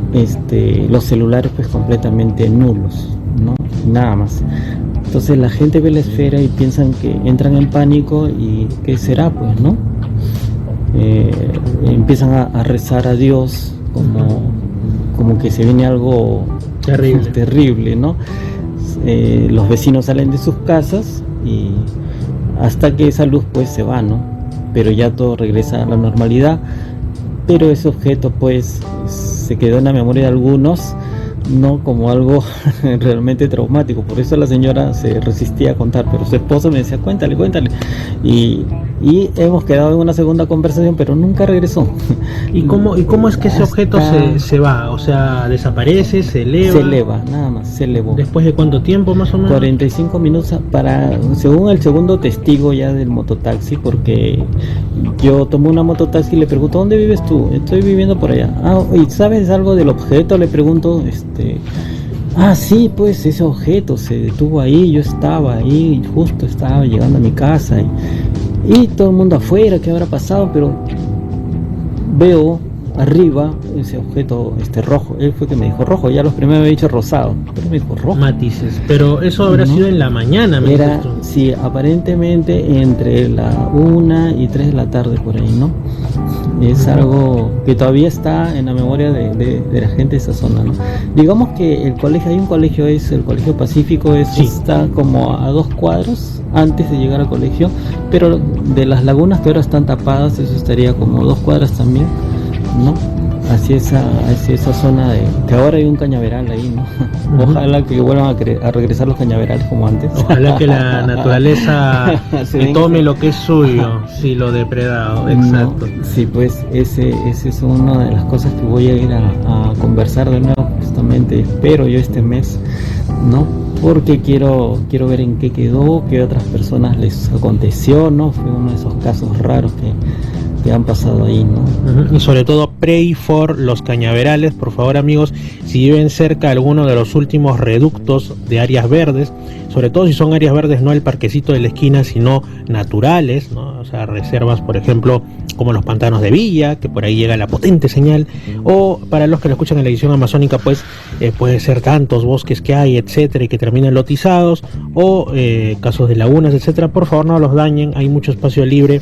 Los celulares pues completamente nulos, ¿no? Nada más. Entonces la gente ve la esfera y piensan que entran en pánico, y ¿qué será? Pues, ¿no? Empiezan a rezar a Dios como que se viene algo terrible, ¿no? Los vecinos salen de sus casas y hasta que esa luz pues se va, ¿no? Pero ya todo regresa a la normalidad. Pero ese objeto pues se quedó en la memoria de algunos, no como algo realmente traumático. Por eso la señora se resistía a contar, pero su esposo me decía, cuéntale, y hemos quedado en una segunda conversación, pero nunca regresó. ¿Y cómo es que ese objeto se va? O sea, desaparece, se eleva. Se eleva, nada más, se elevó. ¿Después de cuánto tiempo más o menos? 45 minutos, según el segundo testigo ya del mototaxi, porque yo tomo una mototaxi y le pregunto, ¿dónde vives tú? Estoy viviendo por allá. ¿Y sabes algo del objeto? Le pregunto. Sí, pues ese objeto se detuvo ahí, yo estaba ahí, justo estaba llegando a mi casa y todo el mundo afuera, ¿qué habrá pasado? Pero veo arriba ese objeto rojo. Él fue que me dijo rojo, ya los primeros me había dicho rosado, pero me dijo rojo. Matices, pero eso habrá sido en la mañana, me era, sí, aparentemente entre la 1 y 3 de la tarde por ahí, ¿no? Es algo que todavía está en la memoria de la gente de esa zona, ¿no? Digamos que el colegio, hay un colegio, es el Colegio Pacífico, sí. Está como a 2 cuadros antes de llegar al colegio, pero de las lagunas que ahora están tapadas, eso estaría como 2 cuadras también, ¿no? Hacia esa zona que ahora hay un cañaveral ahí, ¿no? Ojalá que vuelvan a regresar los cañaverales como antes. Ojalá que la naturaleza tome lo que es suyo, sí, lo depredado, exacto. No, sí, pues ese es una de las cosas que voy a ir a conversar de nuevo, justamente, espero yo este mes, ¿no? porque quiero ver en qué quedó, qué otras personas les aconteció, ¿no? Fue uno de esos casos raros que han pasado ahí, ¿no? Y sobre todo, pray for los cañaverales, por favor, amigos, si viven cerca de alguno de los últimos reductos de áreas verdes, sobre todo si son áreas verdes, no el parquecito de la esquina, sino naturales, ¿no? O sea, reservas, por ejemplo, como los pantanos de Villa, que por ahí llega la potente señal, o para los que lo escuchan en la edición amazónica, pues puede ser tantos bosques que hay, etcétera, y que terminan lotizados, o casos de lagunas, etcétera. Por favor, no los dañen, hay mucho espacio libre.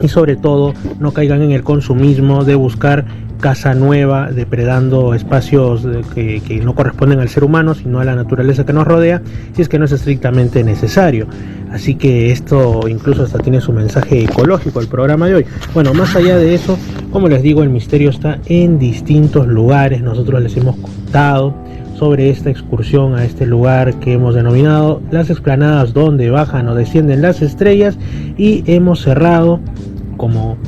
Y sobre todo, no caigan en el consumismo de buscar casa nueva, depredando espacios que no corresponden al ser humano, sino a la naturaleza que nos rodea, si es que no es estrictamente necesario. Así que esto incluso hasta tiene su mensaje ecológico, el programa de hoy. Bueno, más allá de eso, como les digo, el misterio está en distintos lugares. Nosotros les hemos contado sobre esta excursión a este lugar que hemos denominado las explanadas donde bajan o descienden las estrellas, y hemos cerrado como,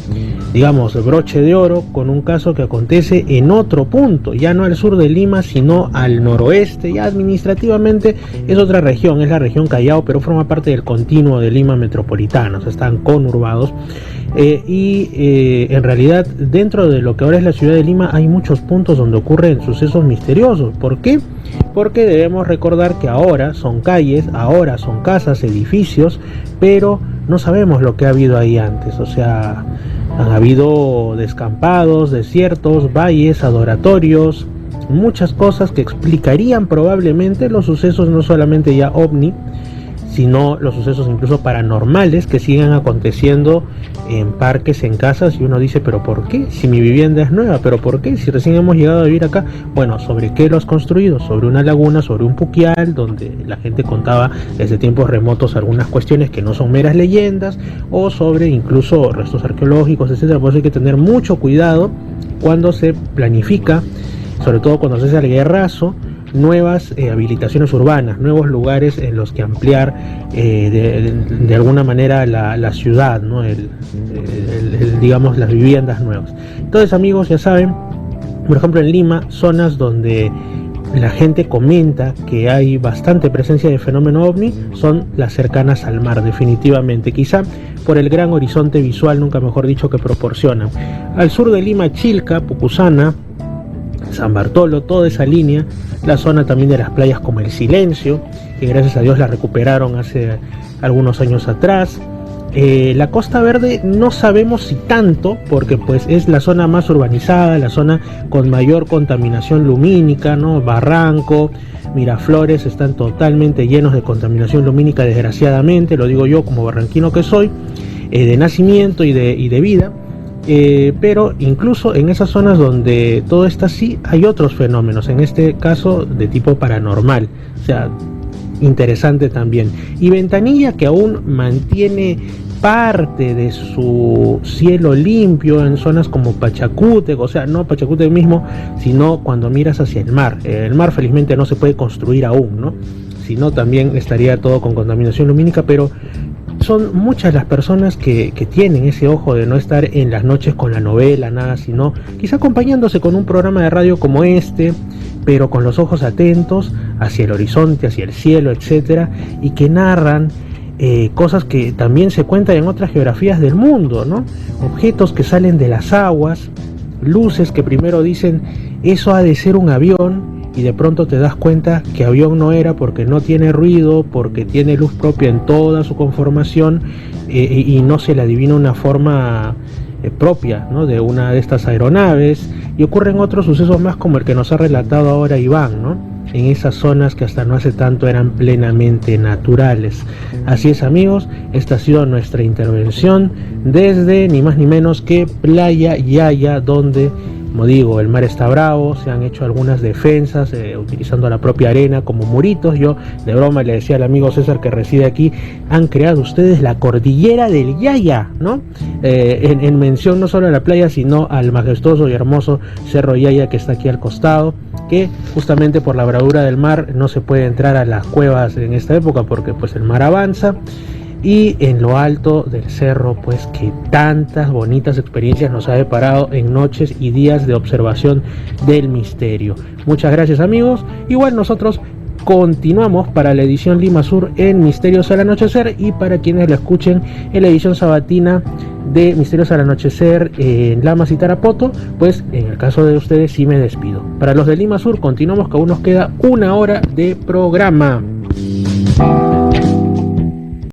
digamos, broche de oro con un caso que acontece en otro punto, ya no al sur de Lima, sino al noroeste. Ya administrativamente es otra región, es la región Callao, pero forma parte del continuo de Lima metropolitana, o sea, están conurbados. En realidad, dentro de lo que ahora es la ciudad de Lima, hay muchos puntos donde ocurren sucesos misteriosos. ¿Por qué? Porque debemos recordar que ahora son calles, ahora son casas, edificios, pero no sabemos lo que ha habido ahí antes. O sea, han habido descampados, desiertos, valles, adoratorios, muchas cosas que explicarían probablemente los sucesos, no solamente ya ovni, sino los sucesos incluso paranormales que siguen aconteciendo en parques, en casas, y uno dice, pero ¿por qué? Si mi vivienda es nueva, ¿pero por qué? Si recién hemos llegado a vivir acá. Bueno, ¿sobre qué lo has construido? Sobre una laguna, sobre un puquial, donde la gente contaba desde tiempos remotos algunas cuestiones que no son meras leyendas, o sobre incluso restos arqueológicos, etcétera. Por eso hay que tener mucho cuidado cuando se planifica, sobre todo cuando se hace el guerrazo, nuevas habilitaciones urbanas, nuevos lugares en los que ampliar de alguna manera la ciudad, ¿no? Digamos, las viviendas nuevas. Entonces, amigos, ya saben, por ejemplo en Lima, zonas donde la gente comenta que hay bastante presencia de fenómeno ovni son las cercanas al mar, definitivamente, quizá por el gran horizonte visual, nunca mejor dicho, que proporcionan. Al sur de Lima, Chilca, Pucusana, San Bartolo, toda esa línea, la zona también de las playas como El Silencio, que gracias a Dios la recuperaron hace algunos años atrás. La Costa Verde no sabemos si tanto, porque pues es la zona más urbanizada, la zona con mayor contaminación lumínica, ¿no? Barranco, Miraflores están totalmente llenos de contaminación lumínica, desgraciadamente, lo digo yo como barranquino que soy, de nacimiento y de vida. Pero incluso en esas zonas donde todo está así, hay otros fenómenos, en este caso de tipo paranormal, o sea, interesante también. Y Ventanilla, que aún mantiene parte de su cielo limpio en zonas como Pachacútec, o sea, no Pachacútec mismo, sino cuando miras hacia el mar. El mar felizmente no se puede construir aún, ¿no? Si no, también estaría todo con contaminación lumínica, pero son muchas las personas que tienen ese ojo de no estar en las noches con la novela, nada, sino quizá acompañándose con un programa de radio como este, pero con los ojos atentos hacia el horizonte, hacia el cielo, etcétera, y que narran cosas que también se cuentan en otras geografías del mundo, ¿no? Objetos que salen de las aguas, luces que primero dicen, eso ha de ser un avión, y de pronto te das cuenta que avión no era, porque no tiene ruido, porque tiene luz propia en toda su conformación, y no se le adivina una forma propia, ¿no? De una de estas aeronaves. Y ocurren otros sucesos más, como el que nos ha relatado ahora Iván, ¿no? En esas zonas que hasta no hace tanto eran plenamente naturales. Así es, amigos, esta ha sido nuestra intervención desde ni más ni menos que Playa Yaya, donde, como digo, el mar está bravo, se han hecho algunas defensas utilizando la propia arena como muritos. Yo de broma le decía al amigo César, que reside aquí, han creado ustedes la cordillera del Yaya, ¿no? En mención no solo a la playa, sino al majestuoso y hermoso Cerro Yaya, que está aquí al costado, que justamente por la bravura del mar no se puede entrar a las cuevas en esta época, porque pues el mar avanza. Y en lo alto del cerro, pues que tantas bonitas experiencias nos ha deparado en noches y días de observación del misterio. Muchas gracias, amigos. Igual nosotros continuamos para la edición Lima Sur en Misterios al Anochecer, y para quienes lo escuchen en la edición sabatina de Misterios al Anochecer en Lamas y Tarapoto, pues en el caso de ustedes sí me despido. Para los de Lima Sur continuamos, que aún nos queda una hora de programa.